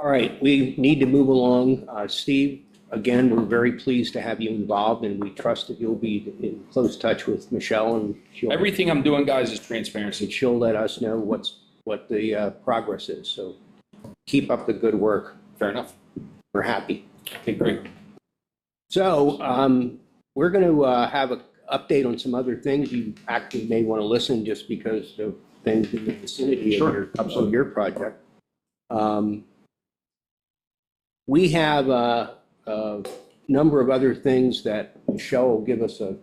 all right, we need to move along. Steve, again, we're very pleased to have you involved, and we trust that you'll be in close touch with Michelle, and Everything I'm doing, guys, is transparency. she'll let us know what the progress is. So keep up the good work. Fair enough. We're happy. Okay, great. So we're going to have an update on some other things. You actually may want to listen just because of things in the vicinity of your project. We have a number of other things that Michelle will give us a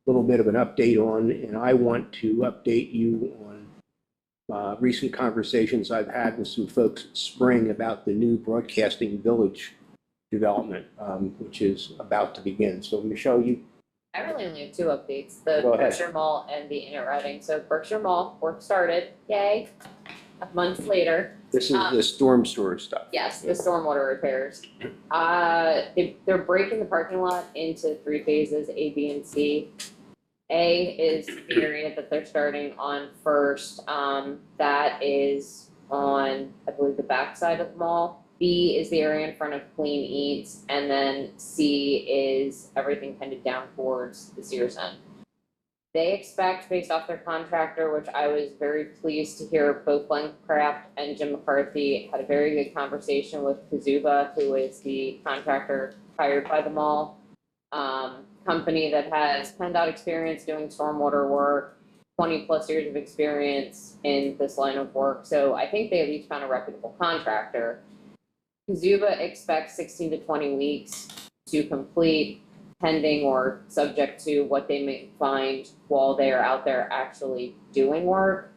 little bit of an update on, and I want to update you on recent conversations I've had with some folks at Spring about the new Broadcasting Village development, which is about to begin. So Michelle, you I really only have 2 updates, the Go ahead. Berkshire Mall and the Inn at Reading. So Berkshire Mall, work started, yay, months later. this is the storm sewer stuff. Yes, the stormwater repairs. They're breaking the parking lot into 3 phases, A, B, and C. A is the area that they're starting on first. That is on, I believe, the back side of the mall. B is the area in front of Clean Eats, and then C is everything kind of down towards the Sears end. They expect, based off their contractor, which I was very pleased to hear, both Glenn Kraft and Jim McCarthy had a very good conversation with Kazuba, who is the contractor hired by the mall. Company that has PennDOT experience doing stormwater work, 20 plus years of experience in this line of work. So I think they at least found a reputable contractor. Kazuba expects 16 to 20 weeks to complete, pending or subject to what they may find while they are out there actually doing work.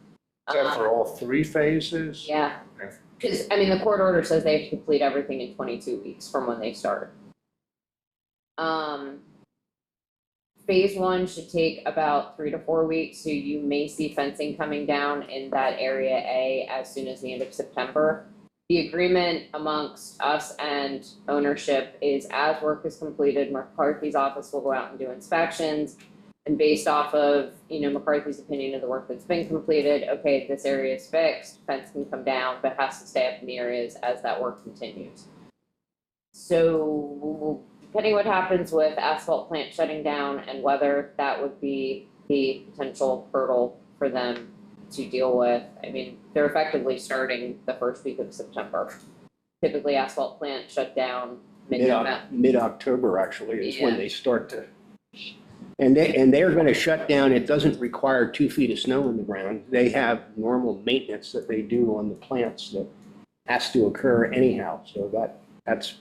Is that for all 3 phases? Yeah, Okay. because, I mean, the court order says they have to complete everything in 22 weeks from when they start. Phase 1 should take about 3 to 4 weeks, so you may see fencing coming down in that area A as soon as the end of September. The agreement amongst us and ownership is as work is completed, McCarthy's office will go out and do inspections. And based off of, McCarthy's opinion of the work that's been completed, okay, this area is fixed, fence can come down, but has to stay up in the areas as that work continues. So depending what happens with asphalt plant shutting down and whether that would be the potential hurdle for them to deal with. I mean, they're effectively starting the first week of September. Typically asphalt plants shut down mid-November. Mid-October, actually, is when Yeah. they start to. And they're going to shut down. It doesn't require 2 feet of snow in the ground. They have normal maintenance that they do on the plants that has to occur anyhow. So that's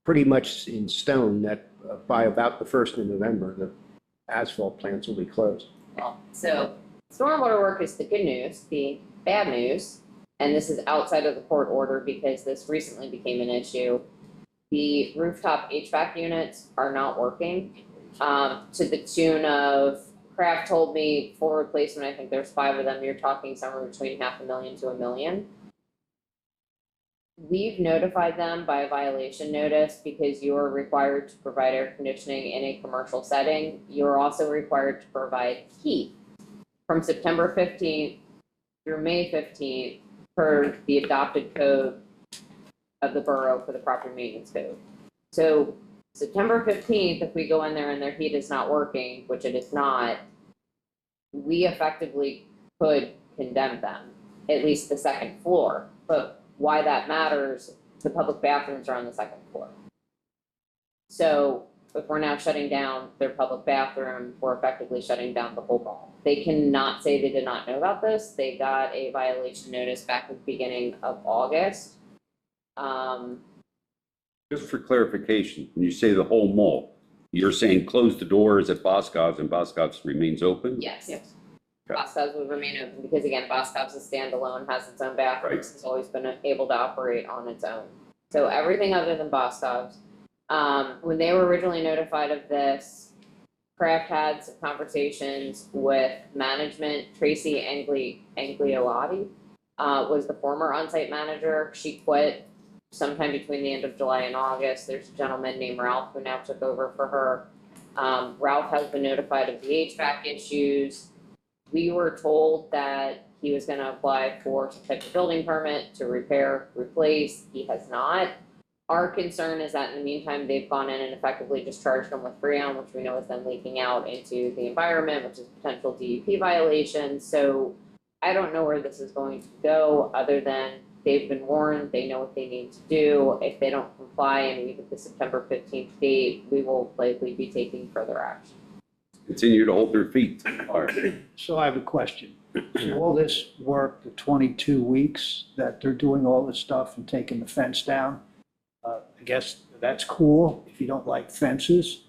pretty much in stone that by about the 1st of November, the asphalt plants will be closed. Well, so stormwater work is the good news. The bad news, and this is outside of the court order because this recently became an issue. The rooftop HVAC units are not working, to the tune of, Kraft told me for replacement, I think there's 5 of them, you're talking somewhere between $500,000 to $1 million. We've notified them by a violation notice because you're required to provide air conditioning in a commercial setting. You're also required to provide heat from September 15th through May 15th per the adopted code of the borough for the property maintenance code. So September 15th, if we go in there and their heat is not working, which it is not, we effectively could condemn them, at least the second floor. But why that matters, the public bathrooms are on the second floor. So if we're now shutting down their public bathroom, we're effectively shutting down the whole mall. They cannot say they did not know about this. They got a violation notice back at the beginning of August. Just for clarification, when you say the whole mall, you're saying close the doors at Boscov's and Boscov's remains open? Yes. Okay. Boscov's would remain open because again, Boscov's is standalone, has its own bathrooms, has always been able to operate on its own. So everything other than Boscov's. When they were originally notified of this, Kraft had some conversations with management. Tracy Angliotti was the former on-site manager. She quit sometime between the end of July and August. There's a gentleman named Ralph who now took over for her. Ralph has been notified of the HVAC issues. We were told that he was gonna apply for some type of building permit to repair, replace. He has not. Our concern is that in the meantime, they've gone in and effectively discharged them with Freon, which we know is then leaking out into the environment, which is a potential DEP violation. So I don't know where this is going to go, other than they've been warned, they know what they need to do. If they don't comply and we hit the September 15th date, we will likely be taking further action. Continue to hold their feet to the fire. So I have a question. So all this work, the 22 weeks that they're doing all this stuff and taking the fence down, I guess that's cool if you don't like fences.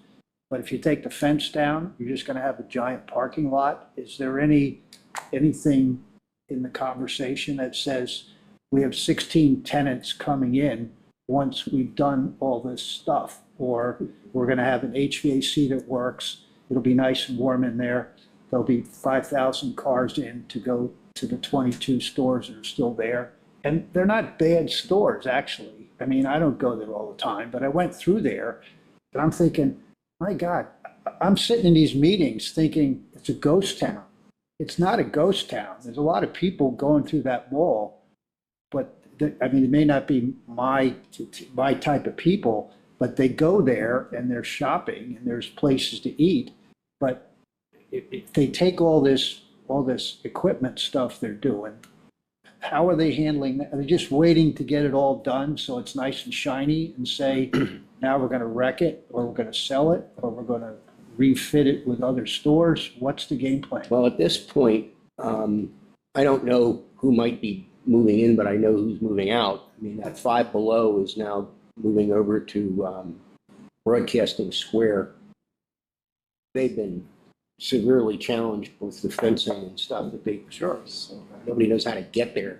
But if you take the fence down, you're just gonna have a giant parking lot. Is there anything in the conversation that says we have 16 tenants coming in once we've done all this stuff? Or we're gonna have an HVAC that works, it'll be nice and warm in there. There'll be 5,000 cars in to go to the 22 stores that are still there. And they're not bad stores, actually. I mean, I don't go there all the time, but I went through there and I'm thinking, my God, I'm sitting in these meetings thinking it's a ghost town. It's not a ghost town. There's a lot of people going through that mall, but I mean, it may not be my type of people, but they go there and they're shopping and there's places to eat. But if they take all this equipment stuff they're doing, how are they handling that? Are they just waiting to get it all done so it's nice and shiny and say, now we're gonna wreck it, or we're gonna sell it, or we're gonna refit it with other stores? What's the game plan? Well, at this point, I don't know who might be moving in, but I know who's moving out. I mean, that Five Below is now moving over to Broadcasting Square. They've been severely challenged with the fencing and stuff that they, nobody knows how to get there,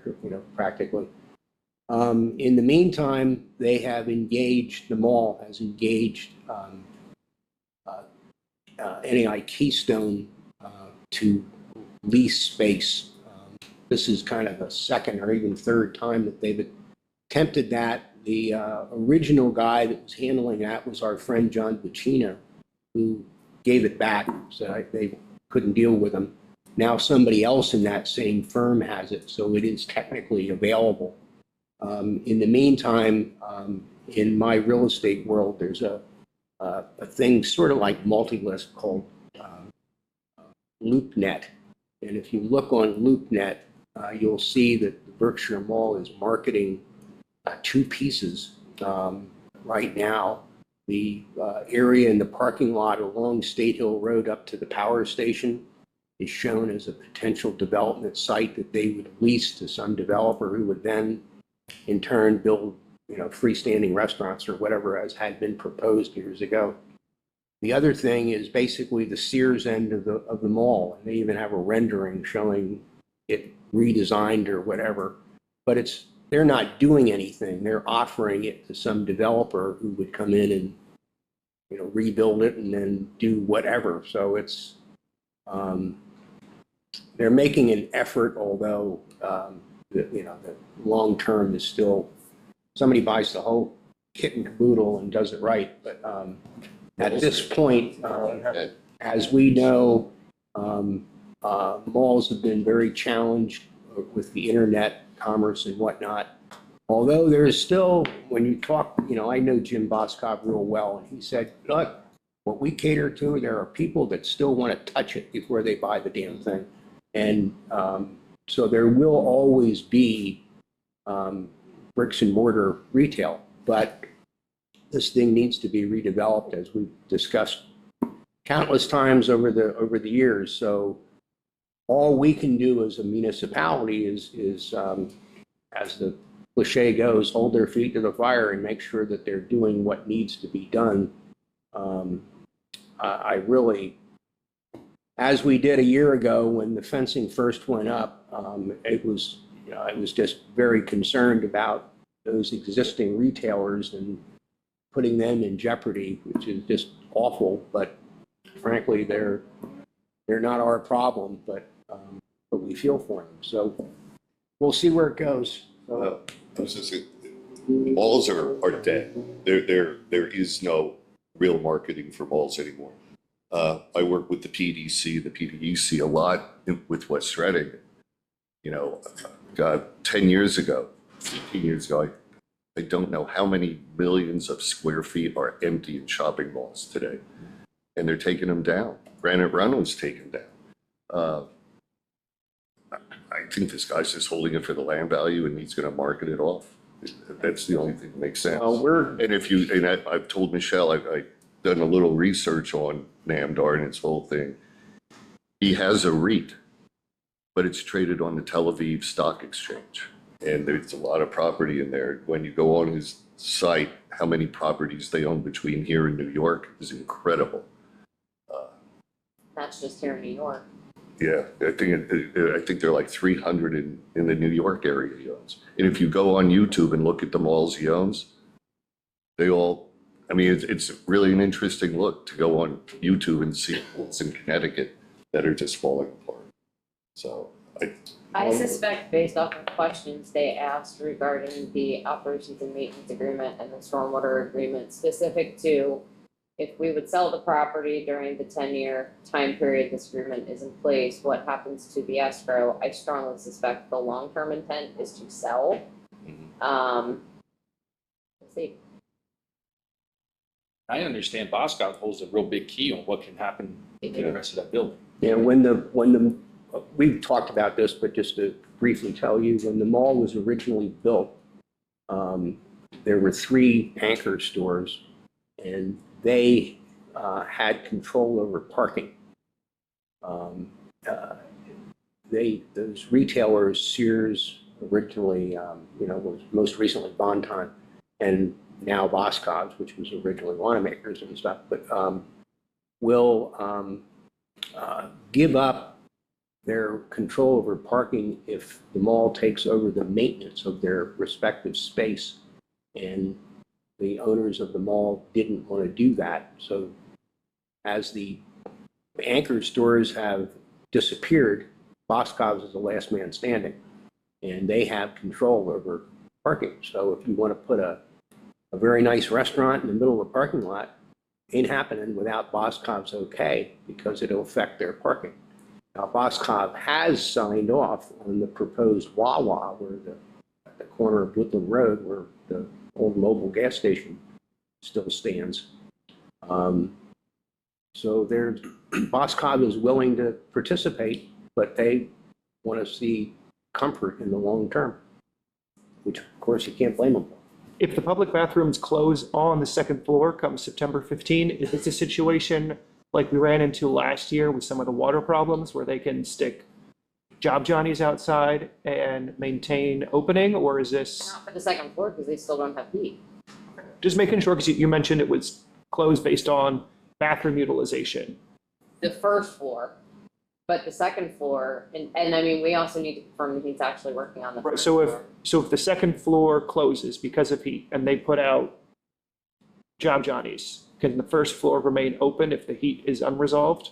practically. In the meantime, they have engaged, the mall has engaged NAI Keystone to lease space. This is kind of a second or even third time that they've attempted that. The original guy that was handling that was our friend John Buccino, who gave it back, so they couldn't deal with him. Now somebody else in that same firm has it, so it is technically available. In the meantime, in my real estate world, there's a thing sort of like Multilist called LoopNet. And if you look on LoopNet, you'll see that the Berkshire Mall is marketing two pieces right now. The area in the parking lot along State Hill Road up to the power station is shown as a potential development site that they would lease to some developer who would then in turn build, freestanding restaurants or whatever as had been proposed years ago. The other thing is basically the Sears end of the mall, and they even have a rendering showing it redesigned or whatever. But they're not doing anything. They're offering it to some developer who would come in and rebuild it and then do whatever. So it's they're making an effort, although the long term is still somebody buys the whole kit and caboodle and does it right. But at this point, as we know, malls have been very challenged with the internet commerce and whatnot. Although there's still, when you talk, I know Jim Boskov real well, and he said, look, what we cater to, there are people that still want to touch it before they buy the damn thing. And so there will always be bricks and mortar retail, but this thing needs to be redeveloped, as we've discussed countless times over the years. So all we can do as a municipality is as the cliche goes, hold their feet to the fire and make sure that they're doing what needs to be done. I really, as we did a year ago when the fencing first went up, I was just very concerned about those existing retailers and putting them in jeopardy, which is just awful. But frankly, they're not our problem, but we feel for them. So we'll see where it goes. Malls are dead. There is no real marketing for malls anymore. I work with the PDC a lot with West Reading. God, 10 years ago, 15 years ago, I don't know how many millions of square feet are empty in shopping malls today. And they're taking them down. Granite Run was taken down. I think this guy's just holding it for the land value and he's going to market it off. That's the only thing that makes sense. I've told Michelle, I've done a little research on Namdar and its whole thing. He has a REIT, but it's traded on the Tel Aviv Stock Exchange. And there's a lot of property in there. When you go on his site, how many properties they own between here and New York is incredible. That's just here in New York. Yeah, I think they're like 300 in the New York area he owns. And if you go on YouTube and look at the malls he owns, it's really an interesting look to go on YouTube and see malls in Connecticut that are just falling apart. So I suspect based off of questions they asked regarding the operations and maintenance agreement and the stormwater agreement specific to if we would sell the property during the 10-year time period this agreement is in place, what happens to the escrow? I strongly suspect the long-term intent is to sell. Let's see. I understand Boscov holds a real big key on what can happen in the rest of that building. Yeah, we've talked about this, but just to briefly tell you, when the mall was originally built, there were 3 anchor stores, and they had control over parking. Those retailers, Sears originally, was most recently Bon-Ton, and now Boscov's, which was originally Wanamaker's and stuff, but will give up their control over parking if the mall takes over the maintenance of their respective space. And the owners of the mall didn't want to do that. So as the anchor stores have disappeared, Boscov's is the last man standing, and they have control over parking. So if you want to put a very nice restaurant in the middle of a parking lot, ain't happening without Boscov's okay, because it'll affect their parking. Now, Boskov has signed off on the proposed Wawa, where at the corner of Woodland Road, where the old mobile gas station still stands. So Boskov is willing to participate. but they want to see comfort in the long term, which of course you can't blame them for. If the public bathrooms close on the second floor come September 15, is this a situation like we ran into last year with some of the water problems where they can stick job Johnnies outside and maintain opening, or is this Not for the second floor because they still don't have heat. just making sure, because you mentioned it was closed based on bathroom utilization? The first floor, but the second floor, and I mean, we also need to confirm that he's actually working on the Right, first so floor. if the second floor closes because of heat and they put out job Johnnies, can the first floor remain open if the heat is unresolved?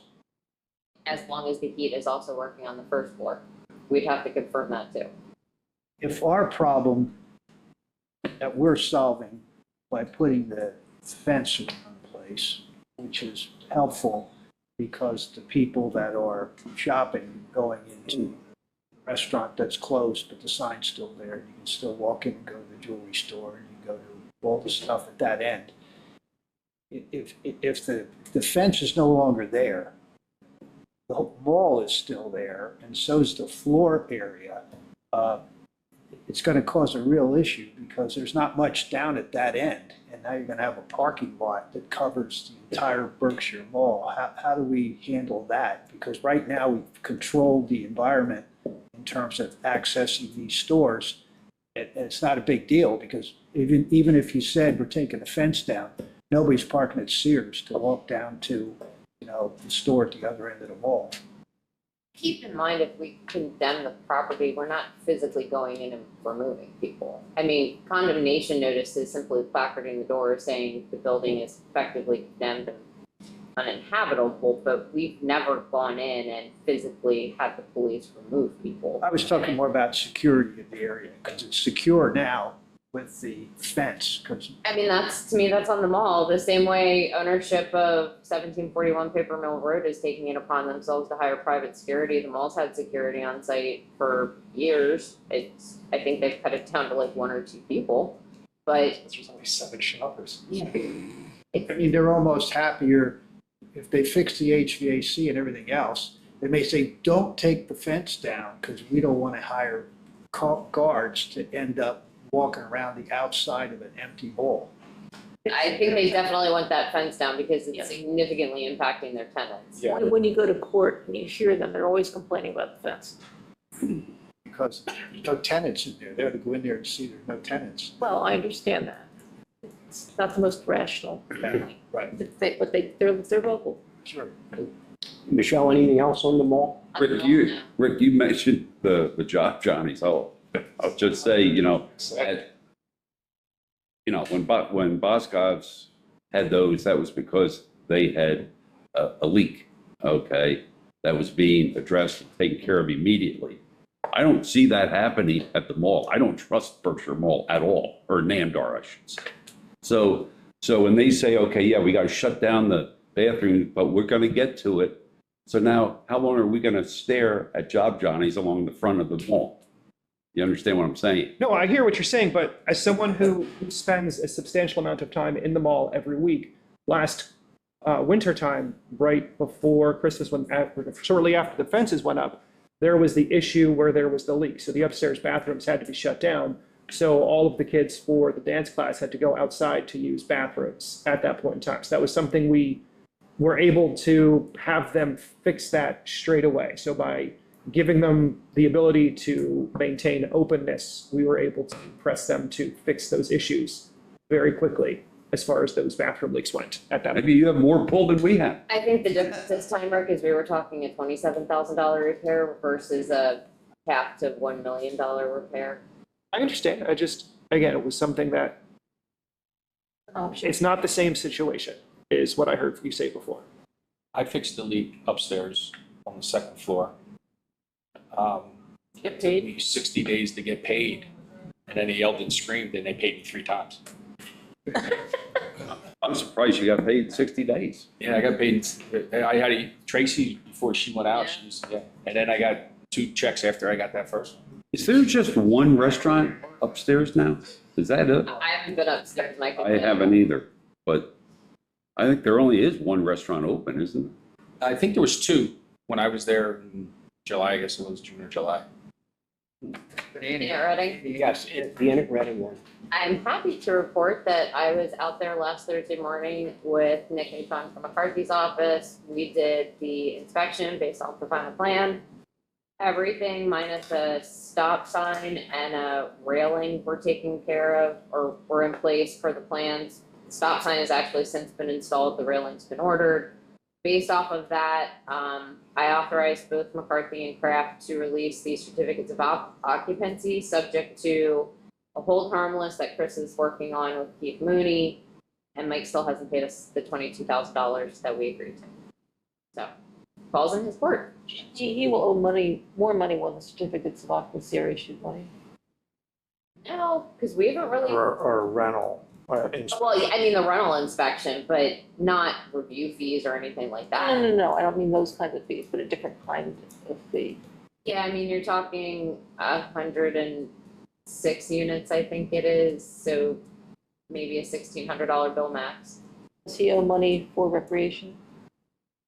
As long as the heat is also working on the first floor. We'd have to confirm that too. If our problem that we're solving by putting the fence in place, which is helpful because the people that are shopping, going into a restaurant that's closed, but the sign's still there, you can still walk in and go to the jewelry store, and you can go to all the stuff at that end. If the fence is no longer there, the whole mall is still there, and so is the floor area. It's going to cause a real issue because there's not much down at that end. And now you're going to have a parking lot that covers the entire Berkshire Mall. How do we handle that? Because right now we've controlled the environment in terms of accessing these stores. And it's not a big deal because even if you said we're taking the fence down, nobody's parking at Sears to walk down to, the store at the other end of the mall. Keep in mind, if we condemn the property, we're not physically going in and removing people. I mean, condemnation notice is simply placarding the door saying the building is effectively condemned and uninhabitable, but we've never gone in and physically had the police remove people. I was talking more about security in the area because it's secure now with the fence. Because I mean, to me, that's on the mall, the same way ownership of 1741 Paper Mill Road is taking it upon themselves to hire private security. The mall's had security on site for years. I think they've cut it down to like 1 or 2 people, but. There's only 7 shoppers. Yeah. I mean, they're almost happier if they fix the HVAC and everything else. They may say, don't take the fence down because we don't want to hire guards to end up walking around the outside of an empty mall. I think they definitely want that fence down because it's Yeah. significantly impacting their tenants. Yeah. When you go to court and you hear them, they're always complaining about the fence. Because there's no tenants in there. They ought to go in there and see there's no tenants. Well, I understand that. It's not the most rational, Right. but they're vocal. Sure. Michelle, anything else on the mall? Rick, you mentioned the job Johnnies. I'll just say, when Boscov's had those, that was because they had a leak, okay, that was being addressed and taken care of immediately. I don't see that happening at the mall. I don't trust Berkshire Mall at all, or Namdar, I should say. So when they say, okay, yeah, we got to shut down the bathroom, but we're going to get to it. So now, how long are we going to stare at job Johnnies along the front of the mall? You understand what I'm saying? No, I hear what you're saying, but as someone who spends a substantial amount of time in the mall every week, last winter time, right before Christmas, shortly after the fences went up, there was the issue where there was the leak. So the upstairs bathrooms had to be shut down. So all of the kids for the dance class had to go outside to use bathrooms at that point in time. So that was something we were able to have them fix that straight away. So by giving them the ability to maintain openness, we were able to press them to fix those issues very quickly as far as those bathroom leaks went at that point. Maybe you have more pull than we have. I think the difference this time, Rick, is we were talking a $27,000 repair versus a capped to $1 million repair. I understand. Again, it was something that, it's not the same situation, is what I heard you say before. I fixed the leak upstairs on the second floor. Get It paid. took me 60 days to get paid. And then he yelled and screamed and they paid me 3 times. I'm surprised you got paid 60 days. Yeah, I got paid. I had Tracy before she went out. And then I got 2 checks after I got that first one. Is there just one restaurant upstairs now? Is that it? I haven't been upstairs, Mike. I haven't either, but I think there only is one restaurant open, isn't I think there was 2 when I was there in July, I guess it was June or July. Yeah, ready? Yes, the Enoch Redding one. I'm happy to report that I was out there last Thursday morning with Nick and Sean from McCarthy's office. We did the inspection based off the final plan. Everything minus a stop sign and a railing were taken care of or were in place for the plans. The stop sign has actually since been installed, the railing's been ordered. Based off of that, I authorized both McCarthy and Kraft to release the certificates of occupancy, subject to a hold harmless that Chris is working on with Keith Mooney, and Mike still hasn't paid us the $22,000 that we agreed to. So, falls in his court. He will owe money, more money when the certificates of occupancy are issued, won't he? No, because we haven't really, Or rental. well, yeah, I mean, the rental inspection, but not review fees or anything like No, that. no, no, I don't mean those kinds of fees, but a different kind of fee. Yeah, I mean, you're talking 106 units, I think it is, so maybe a $1,600 bill max. Does he owe money for recreation?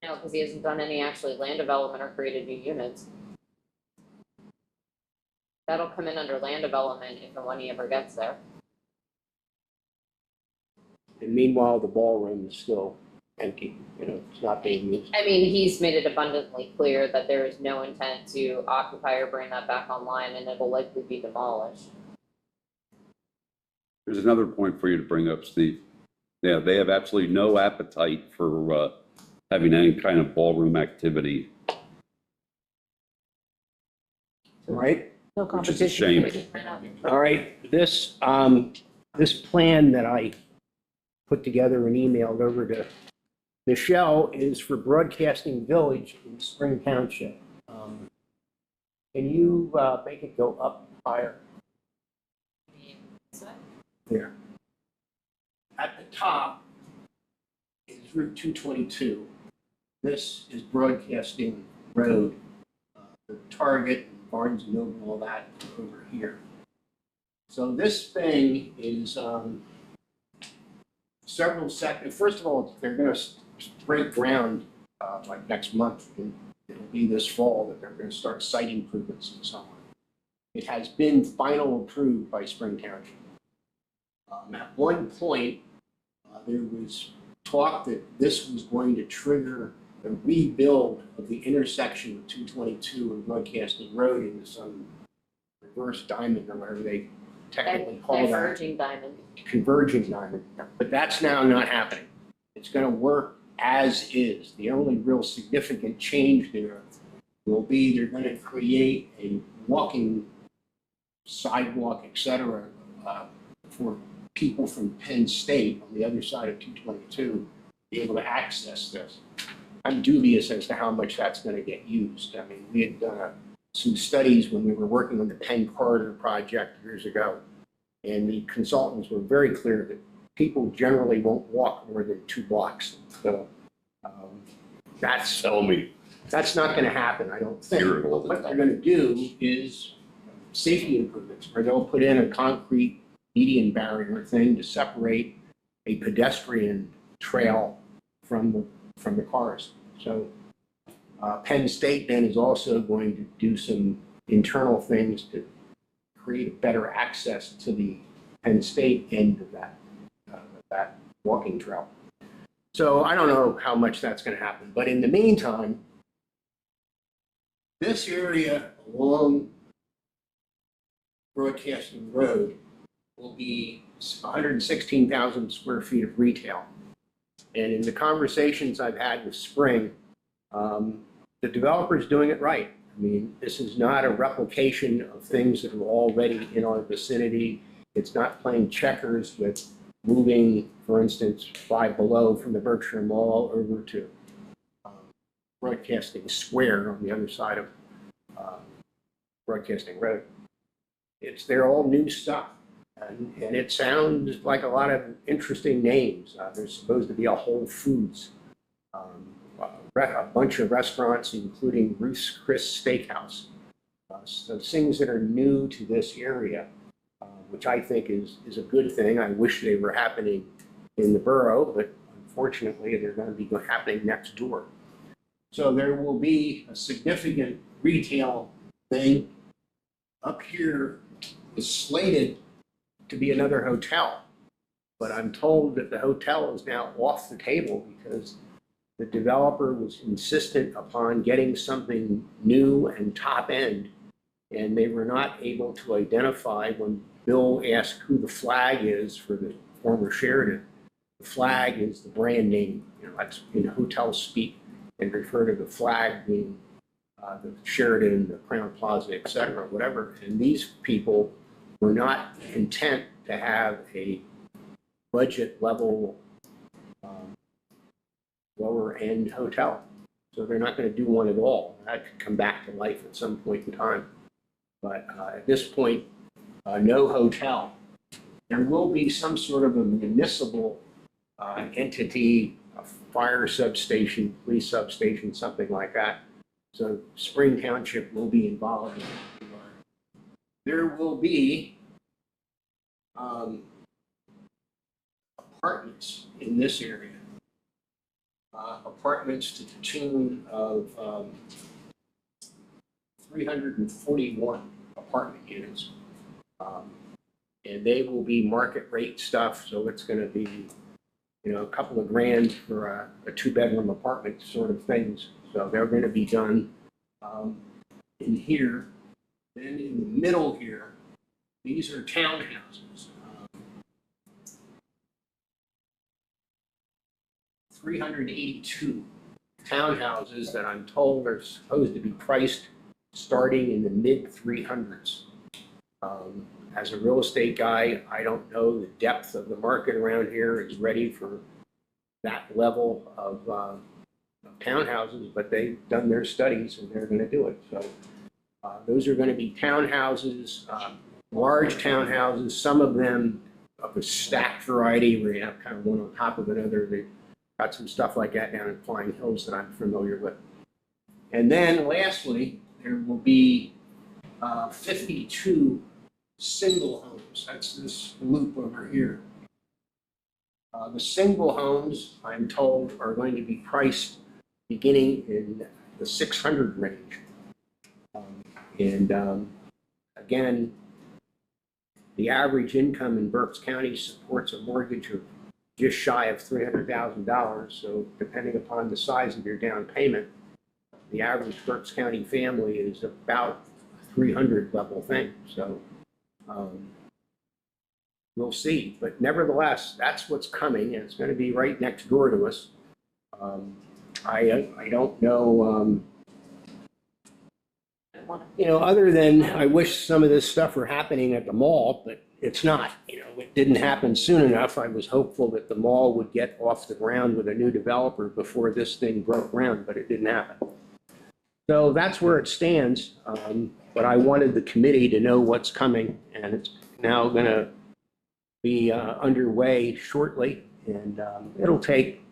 No, because he hasn't done any actually land development or created new units. That'll come in under land development if and when he ever gets there. And meanwhile, the ballroom is still empty, it's not being used. I mean, he's made it abundantly clear that there is no intent to occupy or bring that back online, and it'll likely be demolished. There's another point for you to bring up, Steve. Yeah, they have absolutely no appetite for having any kind of ballroom activity. Right? No Which is competition. a shame. All right, this plan that I put together and emailed over to Michelle is for Broadcasting Village in Spring Township. Can you make it go up higher? There. At the top is Route 222. This is Broadcasting Road. The Target, Barnes and Noble, all that over here. So this thing is several sections. First of all, they're going to break ground like next month. And it'll be this fall that they're going to start site improvements and so on. It has been final approved by Spring Township. At one point, there was talk that this was going to trigger the rebuild of the intersection of 222 and Broadcasting Road into some reverse diamond or whatever they technically call that. Diverging diamond. Converging diamond. But that's now not happening. It's going to work as is. The only real significant change there will be they're going to create a walking sidewalk, et cetera, for people from Penn State on the other side of 222 to be able to access this. I'm dubious as to how much that's going to get used. I mean, we had done some studies when we were working on the Penn Corridor project years ago, and the consultants were very clear that people generally won't walk more than 2 blocks. So that's Tell me. not going to happen, I don't think. Hear it all the What they're time. going to do is safety improvements, where they'll put in a concrete median barrier thing to separate a pedestrian trail from the cars. So Penn State then is also going to do some internal things to create better access to the Penn State end of that walking trail. So I don't know how much that's going to happen, but in the meantime, this area along Broadcasting Road will be 116,000 square feet of retail. And in the conversations I've had with Spring, the developer's doing it right. I mean, this is not a replication of things that are already in our vicinity. It's not playing checkers with moving, for instance, Five Below from the Berkshire Mall over to Broadcasting Square on the other side of Broadcasting Road. They're all new stuff. And it sounds like a lot of interesting names. There's supposed to be a Whole Foods, a bunch of restaurants, including Ruth's Chris Steakhouse. So things that are new to this area, which I think is a good thing. I wish they were happening in the borough, but unfortunately, they're going to be happening next door. So there will be a significant retail thing. Up here was slated to be another hotel, but I'm told that the hotel is now off the table because the developer was insistent upon getting something new and top end, and they were not able to identify when Bill asked who the flag is for the former Sheraton. The flag is the brand name, that's in hotel speak, and refer to the flag being the Sheraton, the Crown Plaza, et cetera, whatever. And these people were not content to have a budget level lower end hotel. So they're not going to do one at all. That could come back to life at some point in time. But at this point, no hotel. There will be some sort of a municipal entity, a fire substation, police substation, something like that. So Spring Township will be involved in that regard. There will be apartments in this area. Apartments to the tune of 341 apartment units. And they will be market rate stuff, so it's going to be, a couple of grand for a two-bedroom apartment sort of things. So they're going to be done in here. Then in the middle here, these are townhouses. 382 townhouses that I'm told are supposed to be priced starting in the mid 300s. As a real estate guy, I don't know the depth of the market around here is ready for that level of townhouses, but they've done their studies and they're going to do it. So those are going to be townhouses, large townhouses, some of them of a stacked variety where you have kind of one on top of another. They've got some stuff like that down in Flying Hills that I'm familiar with. And then lastly, there will be 52 single homes. That's this loop over here. The single homes, I'm told, are going to be priced beginning in the 600 range. Again, the average income in Berks County supports a mortgage of just shy of $300,000. So depending upon the size of your down payment, the average Berks County family is about 300 level thing. So we'll see. But nevertheless, that's what's coming, and it's going to be right next door to us. I don't know, other than I wish some of this stuff were happening at the mall, but it's not. It didn't happen soon enough. I was hopeful that the mall would get off the ground with a new developer before this thing broke ground, but it didn't happen. So that's where it stands. But I wanted the committee to know what's coming, and it's now going to be underway shortly. And it'll take,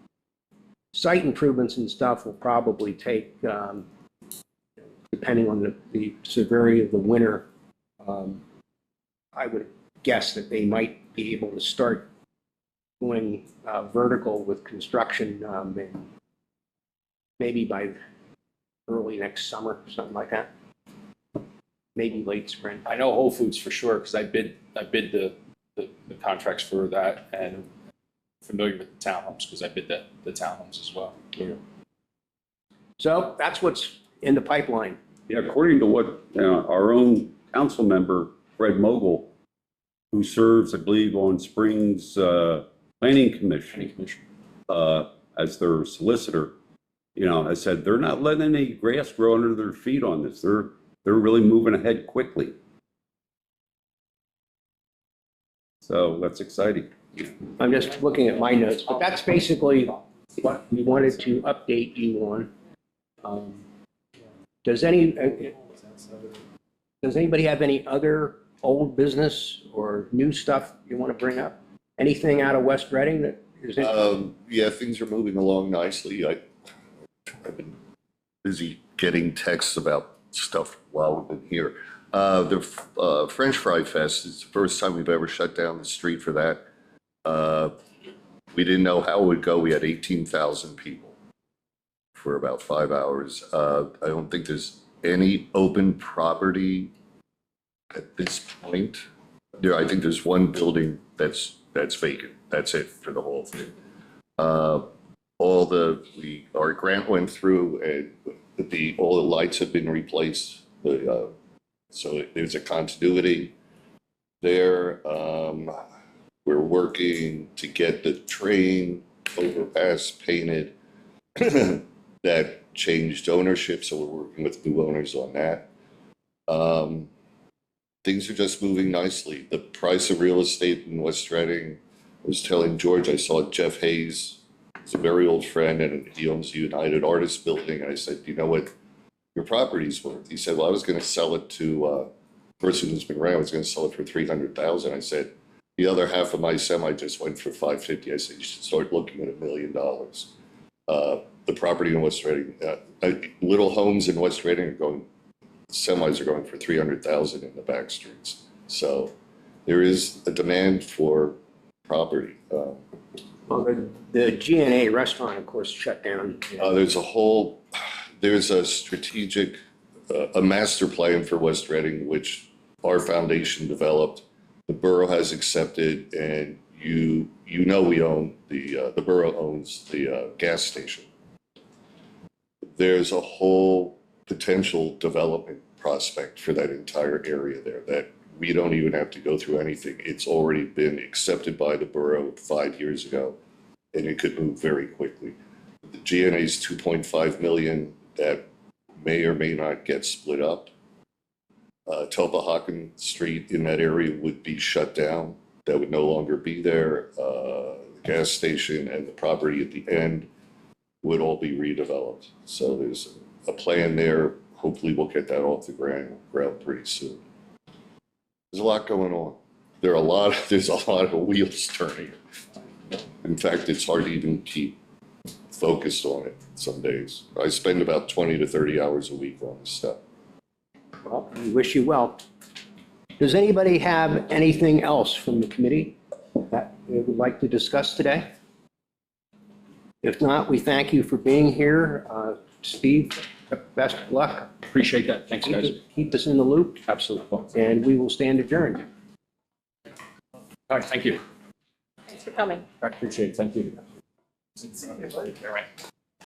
site improvements and stuff will probably take, depending on the severity of the winter, I would guess that they might be able to start going vertical with construction maybe by early next summer, something like that. Maybe late spring. I know Whole Foods for sure because I bid the contracts for that, and familiar with the townhomes because I bid the townhomes as well. Yeah. So that's what's in the pipeline. Yeah, according to what our own council member, Fred Mogul, who serves, I believe, on Springs Planning Commission as their solicitor, I said they're not letting any grass grow under their feet on this. They're really moving ahead quickly. So that's exciting. I'm just looking at my notes, but that's basically what we wanted to update you on. Does anybody have any other old business or new stuff you want to bring up? Anything out of West Reading that is Yeah, things are moving along nicely. I've been busy getting texts about stuff while we've been here. The French Fry Fest is the first time we've ever shut down the street for that. We didn't know how it would go. We had 18,000 people for about 5 hours. I don't think there's any open property at this point. I think there's one building that's vacant. That's it for the whole thing. Our grant went through and all the lights have been replaced. So there's a continuity there. We're working to get the train overpass painted. That changed ownership, so we're working with new owners on that. Things are just moving nicely. The price of real estate in West Reading, I was telling George, I saw Jeff Hayes, he's a very old friend, and he owns the United Artists Building. And I said, you know what your property's worth? He said, well, I was going to sell it to a person who's been around. I was going to sell it for $300,000. I said, the other half of my semi just went for $550,000. I said, you should start looking at $1 million. The property in West Reading, little homes in West Reading are going, semis are going for $300,000 in the back streets. So there is a demand for property. Well, the G&A restaurant, of course, shut down. There's a strategic, a master plan for West Reading, which our foundation developed. The borough has accepted, and we own the borough owns the gas station. There's a whole potential development prospect for that entire area there that we don't even have to go through anything. It's already been accepted by the borough 5 years ago, and it could move very quickly. The G&A is $2.5 million that may or may not get split up. Topahaken Street in that area would be shut down. That would no longer be there. The gas station and the property at the end would all be redeveloped. So there's a plan there. Hopefully we'll get that off the ground pretty soon. There's a lot going on. There's a lot of wheels turning. In fact, it's hard to even keep focused on it some days. I spend about 20 to 30 hours a week on this stuff. Well, we wish you well. Does anybody have anything else from the committee that they would like to discuss today? If not, we thank you for being here. Steve, best of luck. Appreciate that. Thanks, guys. Keep us in the loop, Absolutely. and we will stand adjourned. All right, thank you. Thanks for coming. I appreciate it. Thank you. All right.